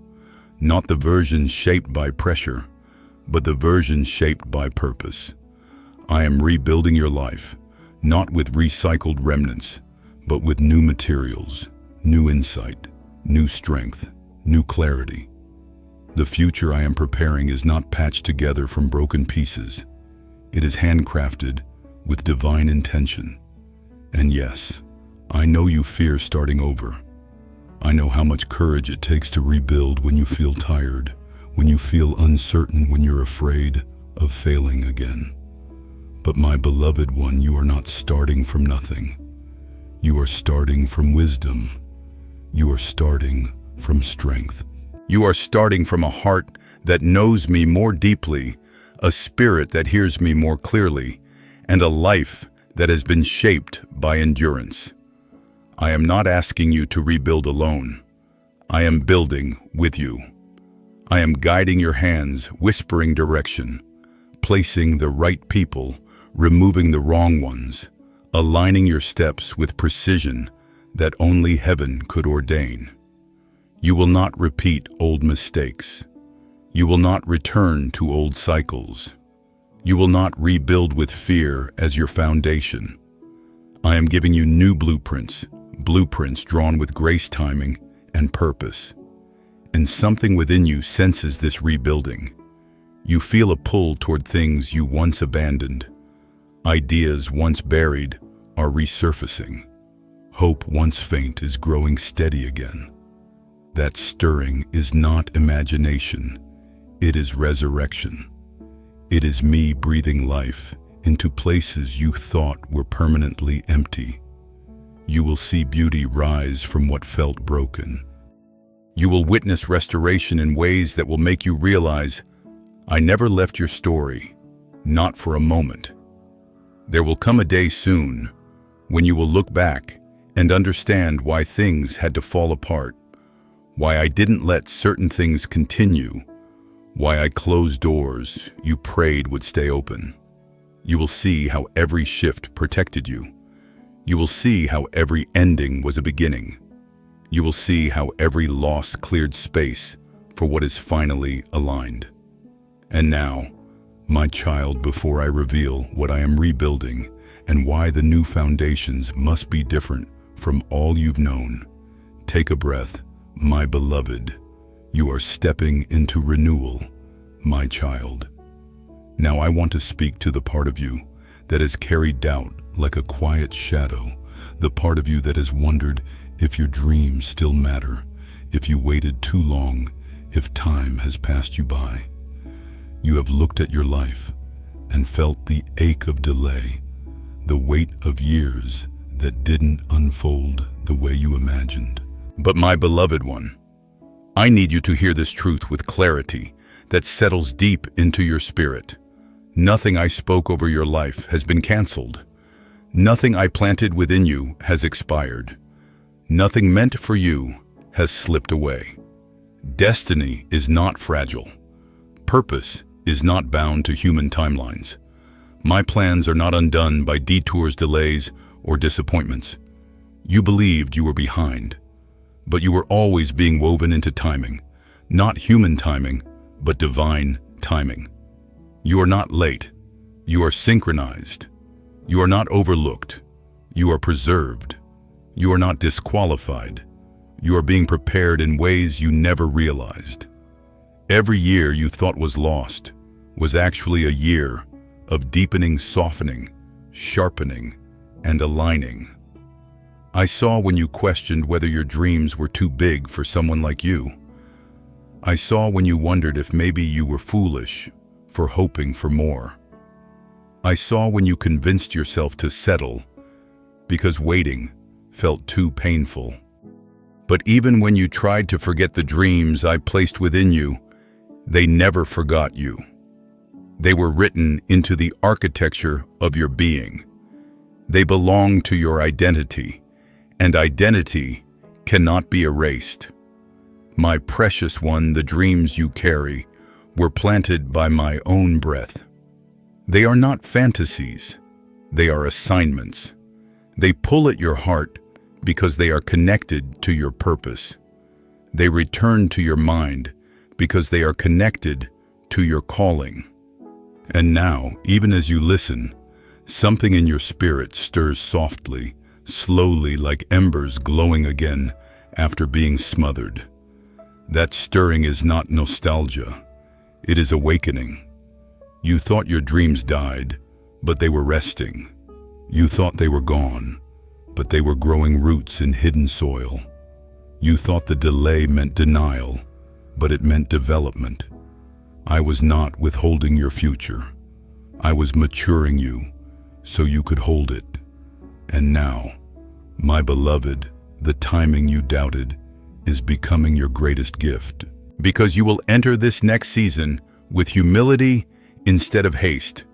Not the version shaped by pressure, but the version shaped by purpose. I am rebuilding your life, not with recycled remnants, but with new materials, new insight, new strength, new clarity. The future I am preparing is not patched together from broken pieces. It is handcrafted with divine intention. And yes, I know you fear starting over. I know how much courage it takes to rebuild when you feel tired, when you feel uncertain, when you're afraid of failing again. But my beloved one, you are not starting from nothing. You are starting from wisdom. You are starting from strength. You are starting from a heart that knows me more deeply, a spirit that hears me more clearly, and a life that has been shaped by endurance. I am not asking you to rebuild alone. I am building with you. I am guiding your hands, whispering direction, placing the right people, removing the wrong ones, aligning your steps with precision that only heaven could ordain. You will not repeat old mistakes. You will not return to old cycles. You will not rebuild with fear as your foundation. I am giving you new blueprints drawn with grace, timing, and purpose. And something within you senses this rebuilding. You feel a pull toward things you once abandoned. Ideas once buried are resurfacing. Hope once faint is growing steady again. That stirring is not imagination. It is resurrection. It is me breathing life into places you thought were permanently empty. You will see beauty rise from what felt broken. You will witness restoration in ways that will make you realize, I never left your story, not for a moment. There will come a day soon when you will look back and understand why things had to fall apart, why I didn't let certain things continue, why I closed doors you prayed would stay open. You will see how every shift protected you. You will see how every ending was a beginning. You will see how every loss cleared space for what is finally aligned. And now, my child, before I reveal what I am rebuilding and why the new foundations must be different from all you've known, take a breath, my beloved. You are stepping into renewal, my child. Now I want to speak to the part of you that has carried doubt like a quiet shadow, the part of you that has wondered if your dreams still matter, if you waited too long, if time has passed you by. You have looked at your life and felt the ache of delay, the weight of years that didn't unfold the way you imagined. But my beloved one, I need you to hear this truth with clarity that settles deep into your spirit. Nothing I spoke over your life has been canceled. Nothing I planted within you has expired. Nothing meant for you has slipped away. Destiny is not fragile. Purpose is not bound to human timelines. My plans are not undone by detours, delays, or disappointments. You believed you were behind, but you were always being woven into timing, not human timing, but divine timing. You are not late. You are synchronized. You are not overlooked. You are preserved. You are not disqualified. You are being prepared in ways you never realized. Every year you thought was lost was actually a year of deepening, softening, sharpening, and aligning. I saw when you questioned whether your dreams were too big for someone like you. I saw when you wondered if maybe you were foolish for hoping for more. I saw when you convinced yourself to settle because waiting felt too painful. But even when you tried to forget the dreams I placed within you, they never forgot you. They were written into the architecture of your being. They belong to your identity, and identity cannot be erased. My precious one, the dreams you carry were planted by my own breath. They are not fantasies. They are assignments. They pull at your heart because they are connected to your purpose. They return to your mind because they are connected to your calling. And now, even as you listen, something in your spirit stirs softly, slowly, like embers glowing again after being smothered. That stirring is not nostalgia. It is awakening. You thought your dreams died, but they were resting. You thought they were gone, but they were growing roots in hidden soil. You thought the delay meant denial, but it meant development. I was not withholding your future. I was maturing you so you could hold it. And now, my beloved, the timing you doubted is becoming your greatest gift. Because you will enter this next season with humility instead of haste,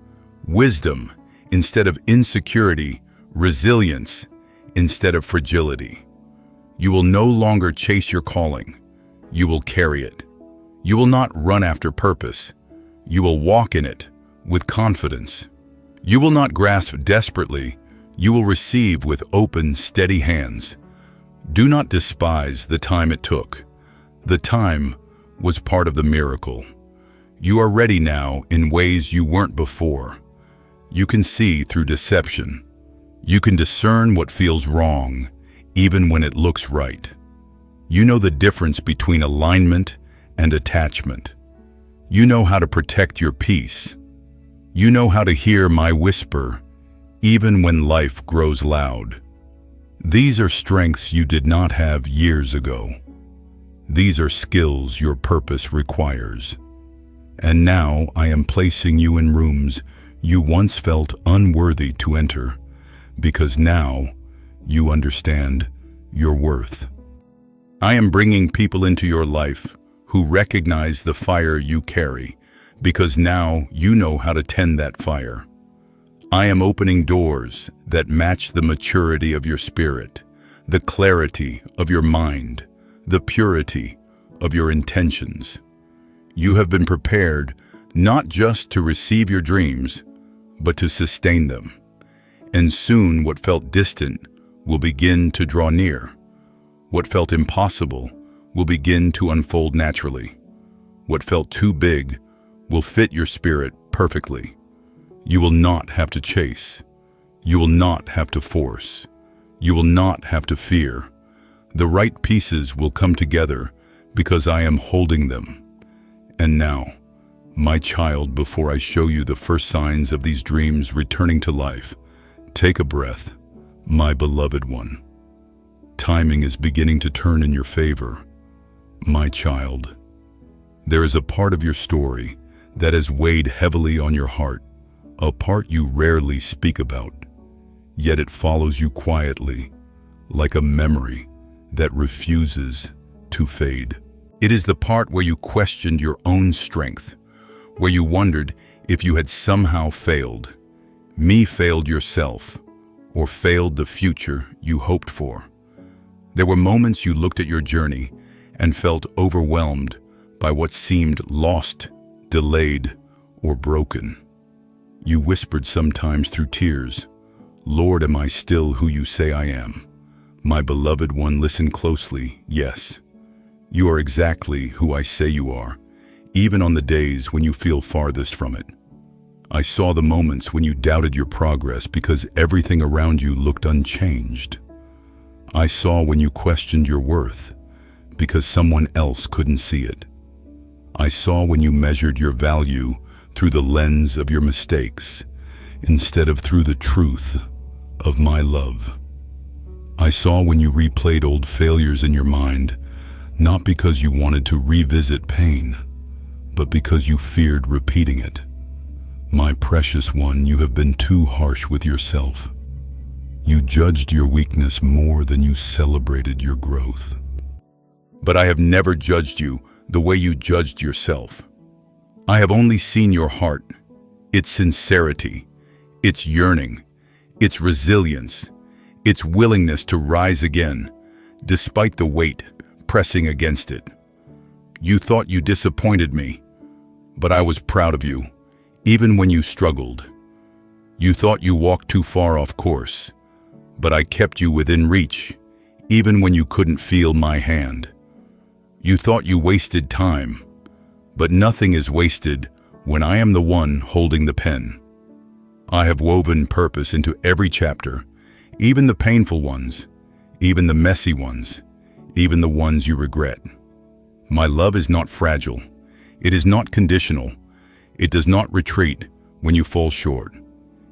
wisdom instead of insecurity, resilience instead of fragility. You will no longer chase your calling. You will carry it. You will not run after purpose. You will walk in it with confidence. You will not grasp desperately. You will receive with open, steady hands. Do not despise the time it took. The time was part of the miracle. You are ready now in ways you weren't before. You can see through deception. You can discern what feels wrong, even when it looks right. You know the difference between alignment and attachment. You know how to protect your peace. You know how to hear my whisper, even when life grows loud. These are strengths you did not have years ago. These are skills your purpose requires. And now I am placing you in rooms you once felt unworthy to enter, because now you understand your worth. I am bringing people into your life who recognize the fire you carry, because now you know how to tend that fire. I am opening doors that match the maturity of your spirit, the clarity of your mind, the purity of your intentions. You have been prepared not just to receive your dreams, but to sustain them. And soon what felt distant will begin to draw near. What felt impossible will begin to unfold naturally. What felt too big will fit your spirit perfectly. You will not have to chase. You will not have to force. You will not have to fear. The right pieces will come together because I am holding them. And now, my child, before I show you the first signs of these dreams returning to life, take a breath, my beloved one. Timing is beginning to turn in your favor, my child. There is a part of your story that has weighed heavily on your heart, a part you rarely speak about, yet it follows you quietly, like a memory that refuses to fade. It is the part where you questioned your own strength, where you wondered if you had somehow failed, failed yourself, or failed the future you hoped for. There were moments you looked at your journey and felt overwhelmed by what seemed lost, delayed, or broken. You whispered sometimes through tears, "Lord, am I still who you say I am?" My beloved one, listen closely. Yes, you are exactly who I say you are, even on the days when you feel farthest from it. I saw the moments when you doubted your progress because everything around you looked unchanged. I saw when you questioned your worth because someone else couldn't see it. I saw when you measured your value through the lens of your mistakes instead of through the truth of my love. I saw when you replayed old failures in your mind, not because you wanted to revisit pain, but because you feared repeating it. My precious one, you have been too harsh with yourself. You judged your weakness more than you celebrated your growth. But I have never judged you the way you judged yourself. I have only seen your heart, its sincerity, its yearning, its resilience, its willingness to rise again, despite the weight pressing against it. You thought you disappointed me, but I was proud of you, even when you struggled. You thought you walked too far off course, but I kept you within reach, even when you couldn't feel my hand. You thought you wasted time, but nothing is wasted when I am the one holding the pen. I have woven purpose into every chapter, even the painful ones, even the messy ones, even the ones you regret. My love is not fragile. It is not conditional. It does not retreat when you fall short.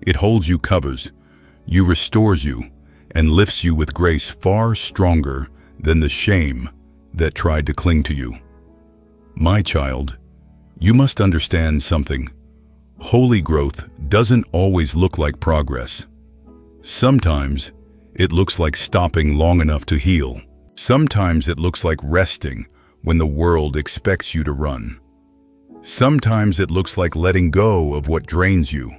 It holds you, covers you, restores you, and lifts you with grace far stronger than the shame that tried to cling to you. My child, you must understand something. Holy growth doesn't always look like progress. Sometimes it looks like stopping long enough to heal. Sometimes it looks like resting when the world expects you to run. Sometimes it looks like letting go of what drains you.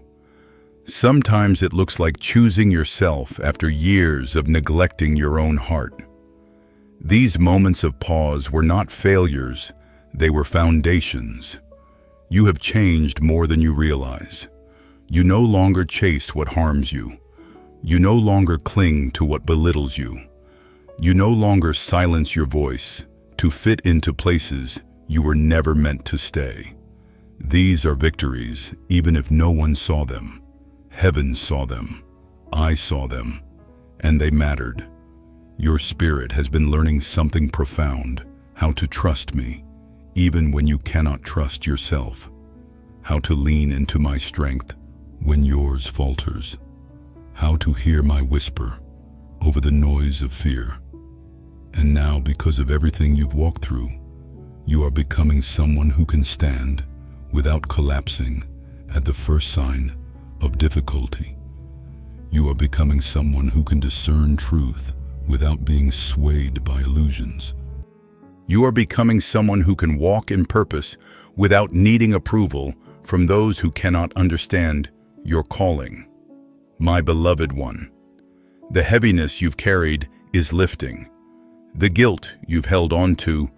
Sometimes it looks like choosing yourself after years of neglecting your own heart. These moments of pause were not failures, they were foundations. You have changed more than you realize. You no longer chase what harms you. You no longer cling to what belittles you. You no longer silence your voice to fit into places you were never meant to stay. These are victories, even if no one saw them. Heaven saw them. I saw them. And they mattered. Your spirit has been learning something profound, how to trust me, even when you cannot trust yourself. How to lean into my strength when yours falters. How to hear my whisper over the noise of fear. And now, because of everything you've walked through, you are becoming someone who can stand without collapsing at the first sign of difficulty. You are becoming someone who can discern truth without being swayed by illusions. You are becoming someone who can walk in purpose without needing approval from those who cannot understand your calling. My beloved one, the heaviness you've carried is lifting. The guilt you've held on to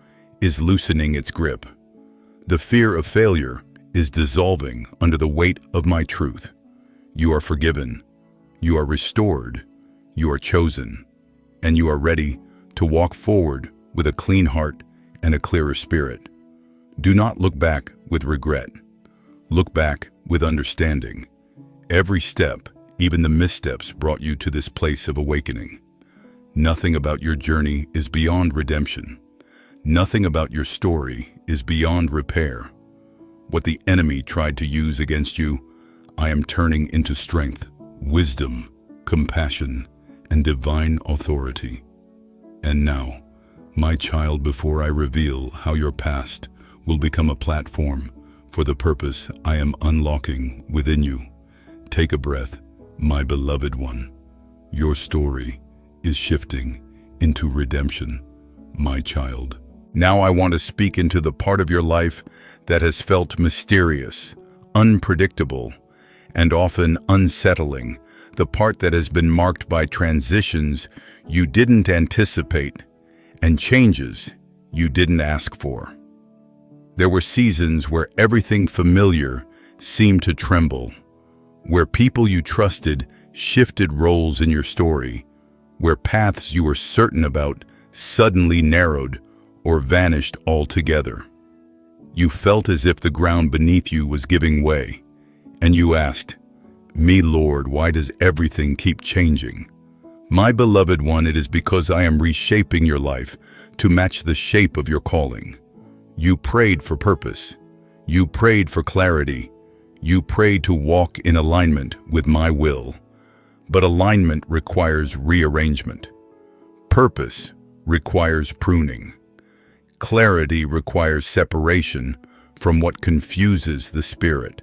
is loosening its grip. The fear of failure is dissolving under the weight of my truth. You are forgiven, you are restored, you are chosen, and you are ready to walk forward with a clean heart and a clearer spirit. Do not look back with regret. Look back with understanding. Every step, even the missteps, brought you to this place of awakening. Nothing about your journey is beyond redemption. Nothing about your story is beyond repair. What the enemy tried to use against you, I am turning into strength, wisdom, compassion, and divine authority. And now, my child, before I reveal how your past will become a platform for the purpose I am unlocking within you, take a breath, my beloved one. Your story is shifting into redemption, my child. Now I want to speak into the part of your life that has felt mysterious, unpredictable, and often unsettling, the part that has been marked by transitions you didn't anticipate and changes you didn't ask for. There were seasons where everything familiar seemed to tremble, where people you trusted shifted roles in your story, where paths you were certain about suddenly narrowed or vanished altogether. You felt as if the ground beneath you was giving way, and you asked, "Me, Lord, why does everything keep changing?" My beloved one, it is because I am reshaping your life to match the shape of your calling. You prayed for purpose. You prayed for clarity. You prayed to walk in alignment with my will. But alignment requires rearrangement. Purpose requires pruning. Clarity requires separation from what confuses the spirit.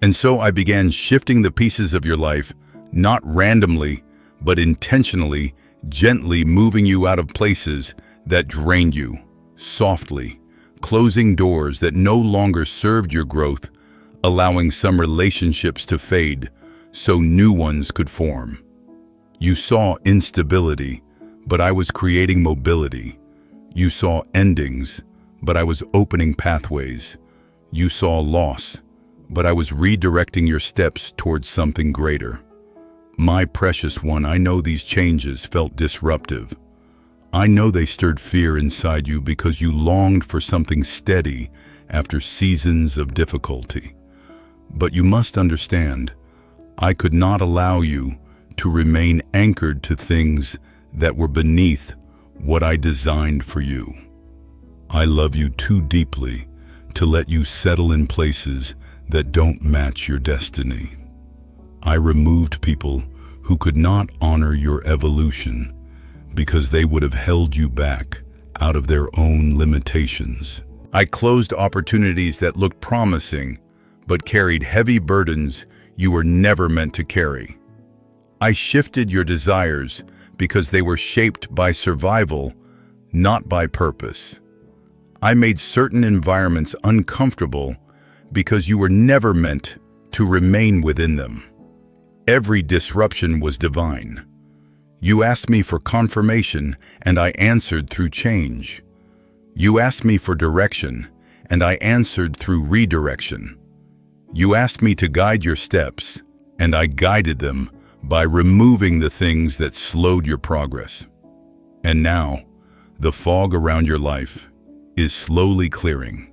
And so I began shifting the pieces of your life, not randomly, but intentionally, gently moving you out of places that drained you, softly, closing doors that no longer served your growth, allowing some relationships to fade so new ones could form. You saw instability, but I was creating mobility. You saw endings, but I was opening pathways. You saw loss, but I was redirecting your steps towards something greater. My precious one, I know these changes felt disruptive. I know they stirred fear inside you because you longed for something steady after seasons of difficulty. But you must understand, I could not allow you to remain anchored to things that were beneath what I designed for you. I love you too deeply to let you settle in places that don't match your destiny. I removed people who could not honor your evolution because they would have held you back out of their own limitations. I closed opportunities that looked promising but carried heavy burdens you were never meant to carry. I shifted your desires because they were shaped by survival, not by purpose. I made certain environments uncomfortable because you were never meant to remain within them. Every disruption was divine. You asked me for confirmation, and I answered through change. You asked me for direction, and I answered through redirection. You asked me to guide your steps, and I guided them by removing the things that slowed your progress. And now, the fog around your life is slowly clearing.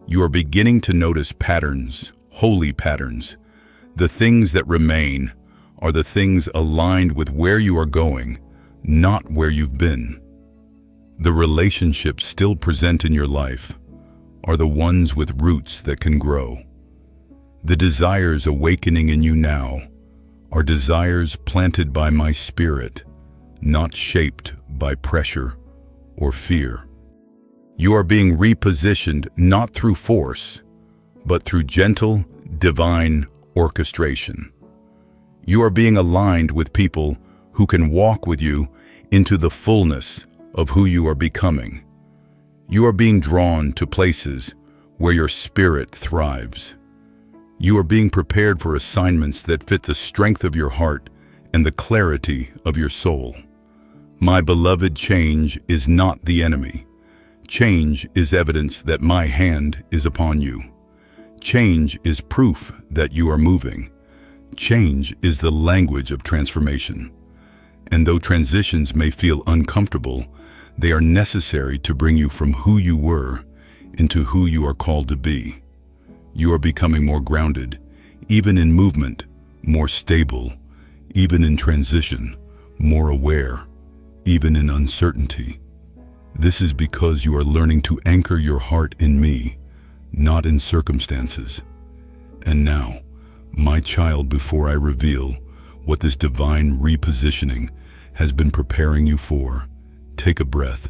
You are beginning to notice patterns, holy patterns. The things that remain are the things aligned with where you are going, not where you've been. The relationships still present in your life are the ones with roots that can grow. The desires awakening in you now are desires planted by my spirit, not shaped by pressure or fear. You are being repositioned not through force, but through gentle, divine orchestration. You are being aligned with people who can walk with you into the fullness of who you are becoming. You are being drawn to places where your spirit thrives. You are being prepared for assignments that fit the strength of your heart and the clarity of your soul. My beloved, change is not the enemy. Change is evidence that my hand is upon you. Change is proof that you are moving. Change is the language of transformation. And though transitions may feel uncomfortable, they are necessary to bring you from who you were into who you are called to be. You are becoming more grounded, even in movement, more stable, even in transition, more aware, even in uncertainty. This is because you are learning to anchor your heart in me, not in circumstances. And now, my child, before I reveal what this divine repositioning has been preparing you for, take a breath,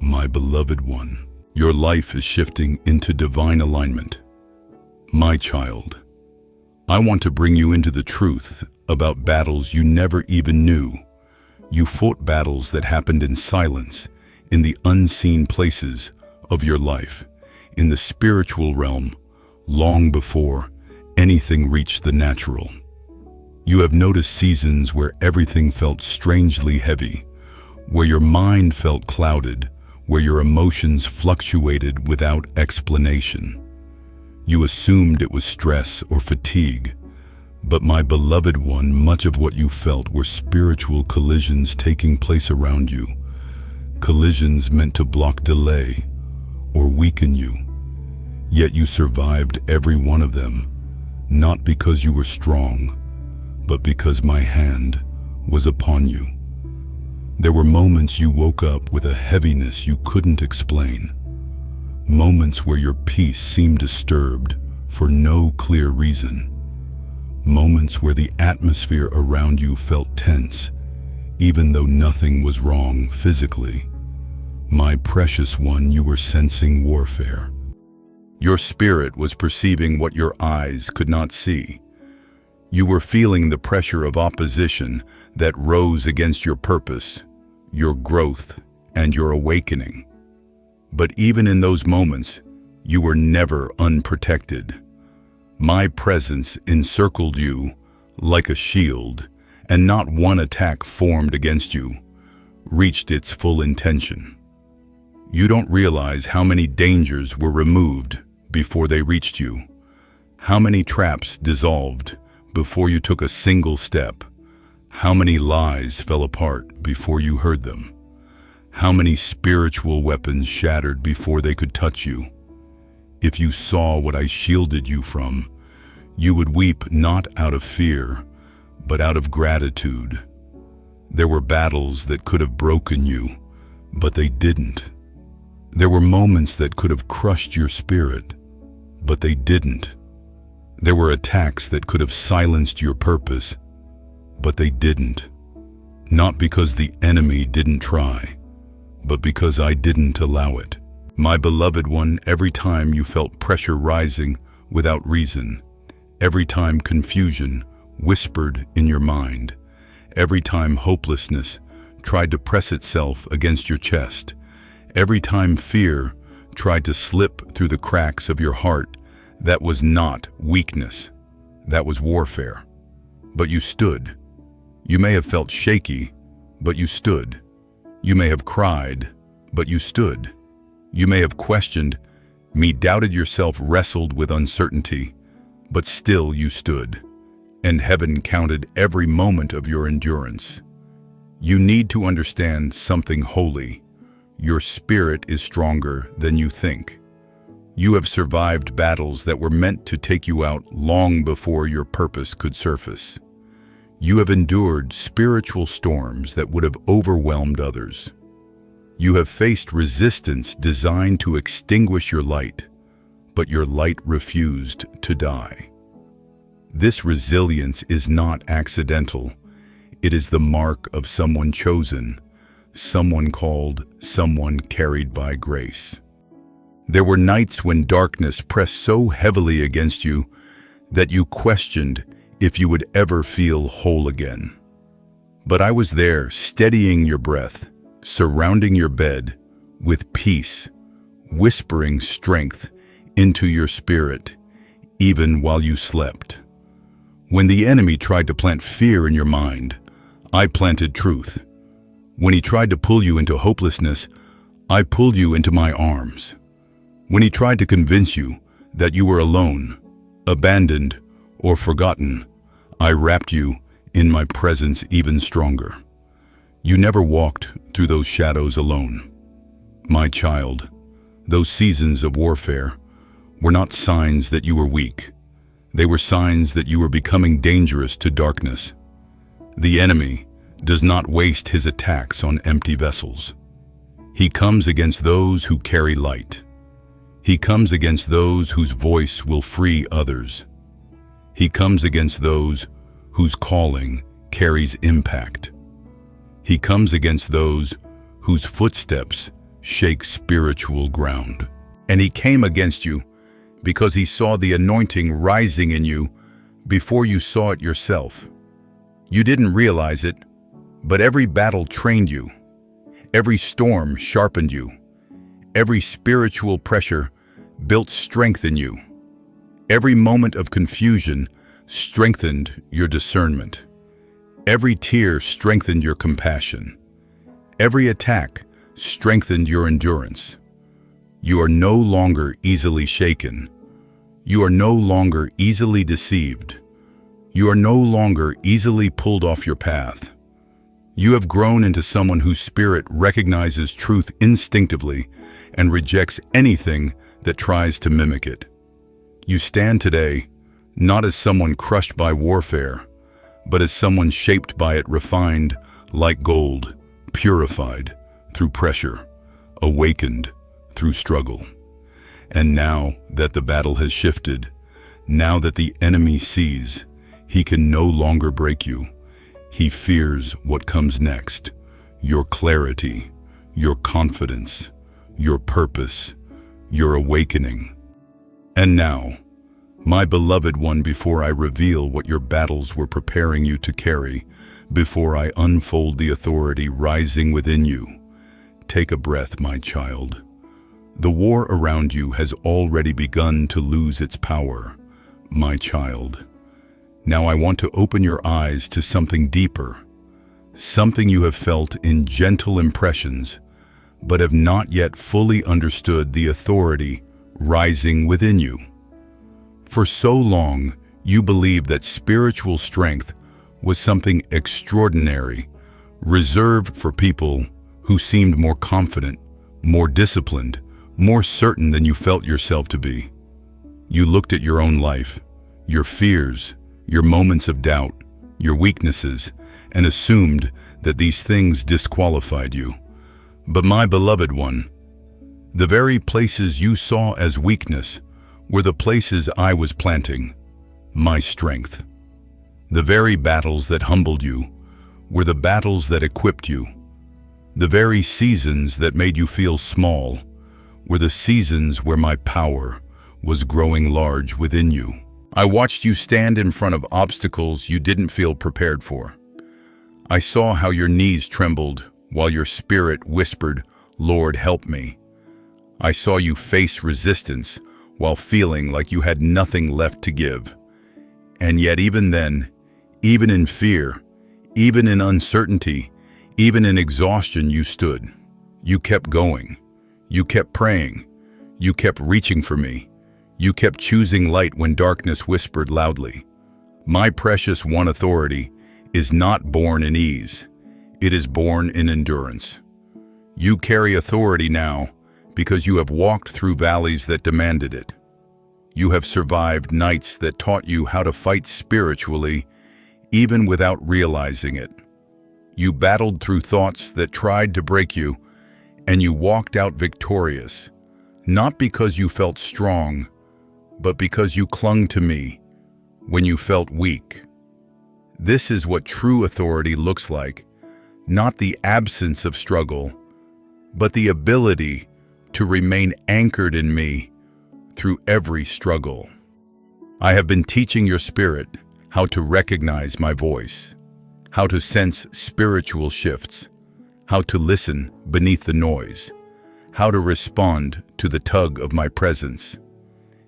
my beloved one. Your life is shifting into divine alignment. My child, I want to bring you into the truth about battles you never even knew. You fought battles that happened in silence, in the unseen places of your life, in the spiritual realm, long before anything reached the natural. You have noticed seasons where everything felt strangely heavy, where your mind felt clouded, where your emotions fluctuated without explanation. You assumed it was stress or fatigue, but my beloved one, much of what you felt were spiritual collisions taking place around you, collisions meant to block delay or weaken you. Yet you survived every one of them, not because you were strong, but because my hand was upon you. There were moments you woke up with a heaviness you couldn't explain, moments where your peace seemed disturbed for no clear reason, moments where the atmosphere around you felt tense, even though nothing was wrong physically. My precious one, you were sensing warfare. Your spirit was perceiving what your eyes could not see. You were feeling the pressure of opposition that rose against your purpose, your growth, and your awakening. But even in those moments, you were never unprotected. My presence encircled you like a shield, and not one attack formed against you reached its full intention. You don't realize how many dangers were removed before they reached you, how many traps dissolved before you took a single step, how many lies fell apart before you heard them, how many spiritual weapons shattered before they could touch you. If you saw what I shielded you from, you would weep not out of fear, but out of gratitude. There were battles that could have broken you, but they didn't. There were moments that could have crushed your spirit, but they didn't. There were attacks that could have silenced your purpose, but they didn't. Not because the enemy didn't try, but because I didn't allow it. My beloved one, every time you felt pressure rising without reason, every time confusion whispered in your mind, every time hopelessness tried to press itself against your chest, every time fear tried to slip through the cracks of your heart, that was not weakness, that was warfare. But you stood. You may have felt shaky, but you stood. You may have cried, but you stood. You may have questioned, doubted yourself, wrestled with uncertainty, but still you stood. And heaven counted every moment of your endurance. You need to understand something holy. Your spirit is stronger than you think. You have survived battles that were meant to take you out long before your purpose could surface. You have endured spiritual storms that would have overwhelmed others. You have faced resistance designed to extinguish your light, but your light refused to die. This resilience is not accidental. It is the mark of someone chosen, someone called, someone carried by grace. There were nights when darkness pressed so heavily against you that you questioned if you would ever feel whole again. But I was there, steadying your breath, surrounding your bed with peace, whispering strength into your spirit, even while you slept. When the enemy tried to plant fear in your mind, I planted truth. When he tried to pull you into hopelessness, I pulled you into my arms. When he tried to convince you that you were alone, abandoned, or forgotten, I wrapped you in my presence even stronger. You never walked through those shadows alone. My child, those seasons of warfare were not signs that you were weak. They were signs that you were becoming dangerous to darkness. The enemy does not waste his attacks on empty vessels. He comes against those who carry light. He comes against those whose voice will free others. He comes against those whose calling carries impact. He comes against those whose footsteps shake spiritual ground. And he came against you because he saw the anointing rising in you before you saw it yourself. You didn't realize it, but every battle trained you. Every storm sharpened you. Every spiritual pressure built strength in you. Every moment of confusion strengthened your discernment. Every tear strengthened your compassion. Every attack strengthened your endurance. You are no longer easily shaken. You are no longer easily deceived. You are no longer easily pulled off your path. You have grown into someone whose spirit recognizes truth instinctively and rejects anything that tries to mimic it. You stand today not as someone crushed by warfare, but as someone shaped by it, refined like gold, purified through pressure, awakened through struggle. And now that the battle has shifted, now that the enemy sees, he can no longer break you. He fears what comes next, your clarity, your confidence, your purpose, your awakening. And now, my beloved one, before I reveal what your battles were preparing you to carry, before I unfold the authority rising within you, Take a breath, my child. The war around you has already begun to lose its power, my child. Now I want to open your eyes to something deeper, something you have felt in gentle impressions, but have not yet fully understood the authority rising within you. For so long, you believed that spiritual strength was something extraordinary, reserved for people who seemed more confident, more disciplined, more certain than you felt yourself to be. You looked at your own life, your fears, your moments of doubt, your weaknesses, and assumed that these things disqualified you. But my beloved one, the very places you saw as weakness were the places I was planting, my strength. The very battles that humbled you were the battles that equipped you. The very seasons that made you feel small were the seasons where my power was growing large within you. I watched you stand in front of obstacles you didn't feel prepared for. I saw how your knees trembled while your spirit whispered, "Lord, help me." I saw you face resistance while feeling like you had nothing left to give. And yet even then, even in fear, even in uncertainty, even in exhaustion, you stood. You kept going. You kept praying. You kept reaching for me. You kept choosing light when darkness whispered loudly. My precious one, authority is not born in ease. It is born in endurance. You carry authority now because you have walked through valleys that demanded it. You have survived nights that taught you how to fight spiritually, even without realizing it. You battled through thoughts that tried to break you, and you walked out victorious, not because you felt strong, but because you clung to me when you felt weak. This is what true authority looks like, not the absence of struggle, but the ability to remain anchored in me through every struggle. I have been teaching your spirit how to recognize my voice, how to sense spiritual shifts, how to listen beneath the noise, how to respond to the tug of my presence.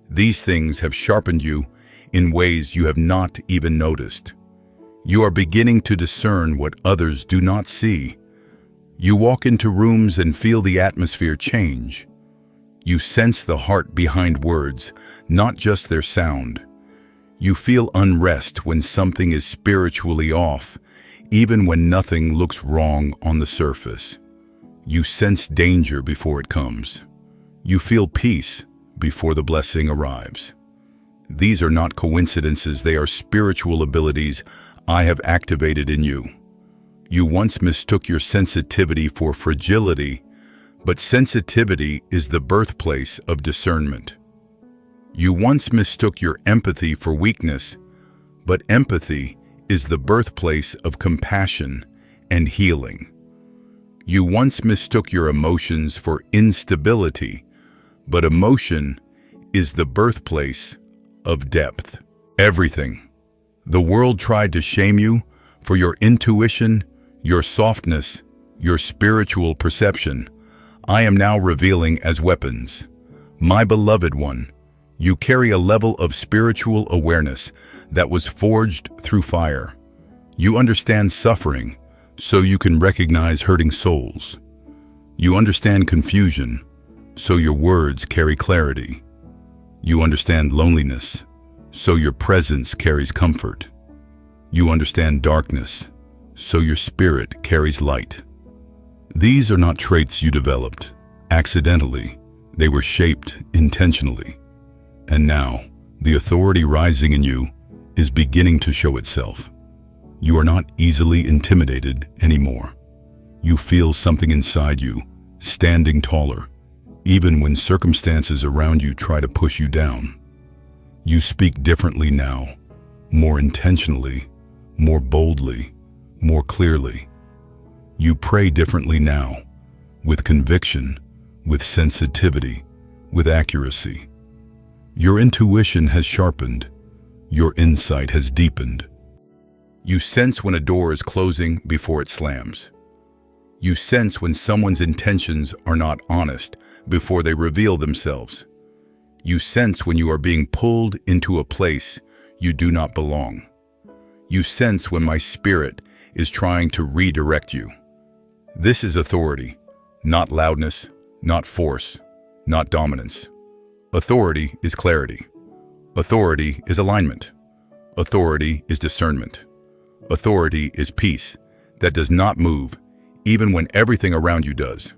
These things have sharpened you in ways you have not even noticed. You are beginning to discern what others do not see. You walk into rooms and feel the atmosphere change. You sense the heart behind words, not just their sound. You feel unrest when something is spiritually off, even when nothing looks wrong on the surface. You sense danger before it comes. You feel peace before the blessing arrives. These are not coincidences, they are spiritual abilities I have activated in you. You once mistook your sensitivity for fragility, but sensitivity is the birthplace of discernment. You once mistook your empathy for weakness, but empathy is the birthplace of compassion and healing. You once mistook your emotions for instability, but emotion is the birthplace of depth. Everything. The world tried to shame you for your intuition, your softness, your spiritual perception. I am now revealing as weapons. My beloved one, you carry a level of spiritual awareness that was forged through fire. You understand suffering, so you can recognize hurting souls. You understand confusion, so your words carry clarity. You understand loneliness, so your presence carries comfort. You understand darkness, so your spirit carries light. These are not traits you developed accidentally. They were shaped intentionally. And now, the authority rising in you is beginning to show itself. You are not easily intimidated anymore. You feel something inside you, standing taller, even when circumstances around you try to push you down. You speak differently now, more intentionally, more boldly, more clearly. You pray differently now, with conviction, with sensitivity, with accuracy. Your intuition has sharpened. Your insight has deepened. You sense when a door is closing before it slams. You sense when someone's intentions are not honest before they reveal themselves. You sense when you are being pulled into a place you do not belong. You sense when my spirit is trying to redirect you. This is authority, not loudness, not force, not dominance. Authority is clarity. Authority is alignment. Authority is discernment. Authority is peace that does not move, even when everything around you does.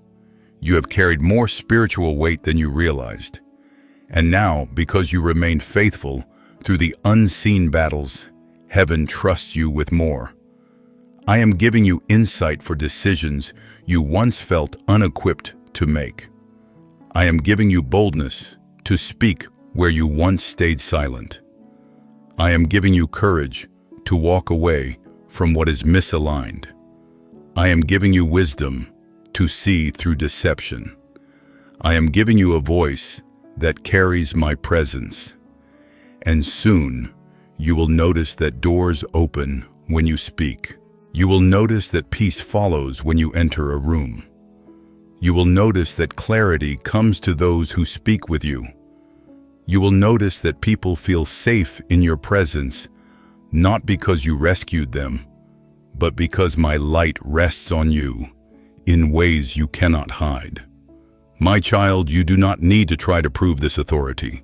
You have carried more spiritual weight than you realized. And now, because you remained faithful through the unseen battles, heaven trusts you with more. I am giving you insight for decisions you once felt unequipped to make. I am giving you boldness to speak where you once stayed silent. I am giving you courage to walk away from what is misaligned. I am giving you wisdom to see through deception. I am giving you a voice that carries my presence. And soon, you will notice that doors open when you speak. You will notice that peace follows when you enter a room. You will notice that clarity comes to those who speak with you. You will notice that people feel safe in your presence, not because you rescued them, but because my light rests on you in ways you cannot hide. My child, you do not need to try to prove this authority.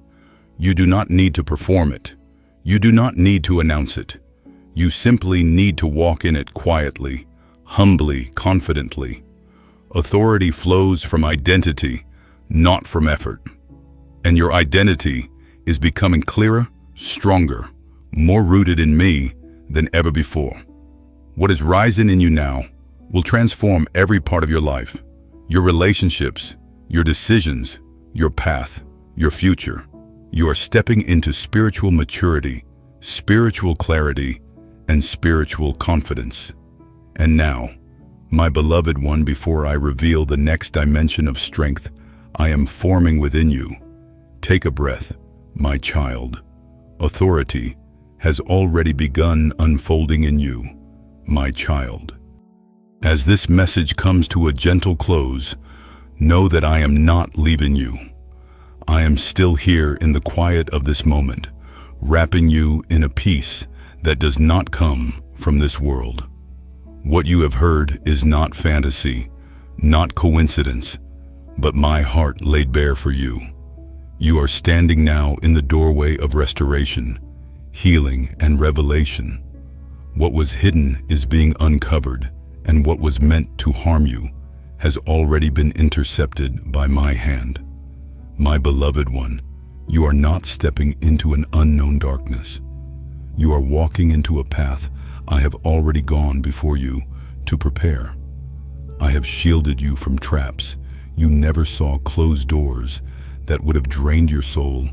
You do not need to perform it. You do not need to announce it. You simply need to walk in it quietly, humbly, confidently. Authority flows from identity, not from effort. And your identity is becoming clearer, stronger, more rooted in me than ever before. What is rising in you now will transform every part of your life, your relationships, your decisions, your path, your future. You are stepping into spiritual maturity, spiritual clarity, and spiritual confidence. And now, my beloved one, before I reveal the next dimension of strength I am forming within you, take a breath, my child. Authority has already begun unfolding in you, my child. As this message comes to a gentle close, know that I am not leaving you. I am still here in the quiet of this moment, wrapping you in a peace that does not come from this world. What you have heard is not fantasy, not coincidence, but my heart laid bare for you. You are standing now in the doorway of restoration, healing, and revelation. What was hidden is being uncovered, and what was meant to harm you has already been intercepted by my hand. My beloved one, you are not stepping into an unknown darkness. You are walking into a path I have already gone before you to prepare. I have shielded you from traps you never saw, closed doors that would have drained your soul,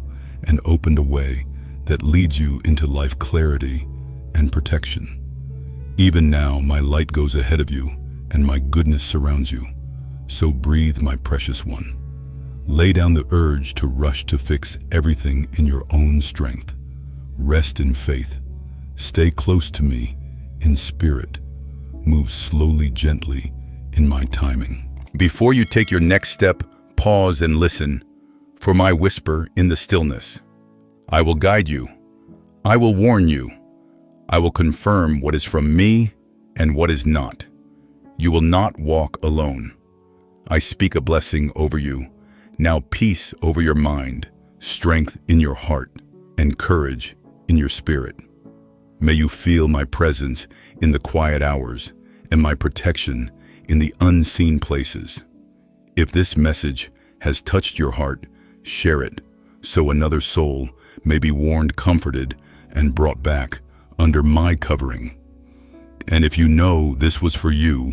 and opened a way that leads you into life clarity and protection. Even now, my light goes ahead of you, and my goodness surrounds you. So breathe, my precious one. Lay down the urge to rush to fix everything in your own strength. Rest in faith. Stay close to me in spirit. Move slowly, gently in my timing. Before you take your next step, pause and listen for my whisper in the stillness. I will guide you. I will warn you. I will confirm what is from me and what is not. You will not walk alone. I speak a blessing over you. Now peace over your mind, strength in your heart, and courage in your spirit. May you feel my presence in the quiet hours and my protection in the unseen places. If this message has touched your heart, share it so another soul may be warned, comforted, and brought back under my covering. And if you know this was for you,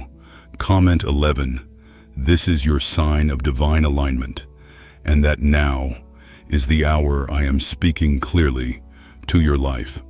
comment 11. This is your sign of divine alignment, and that now is the hour I am speaking clearly to your life.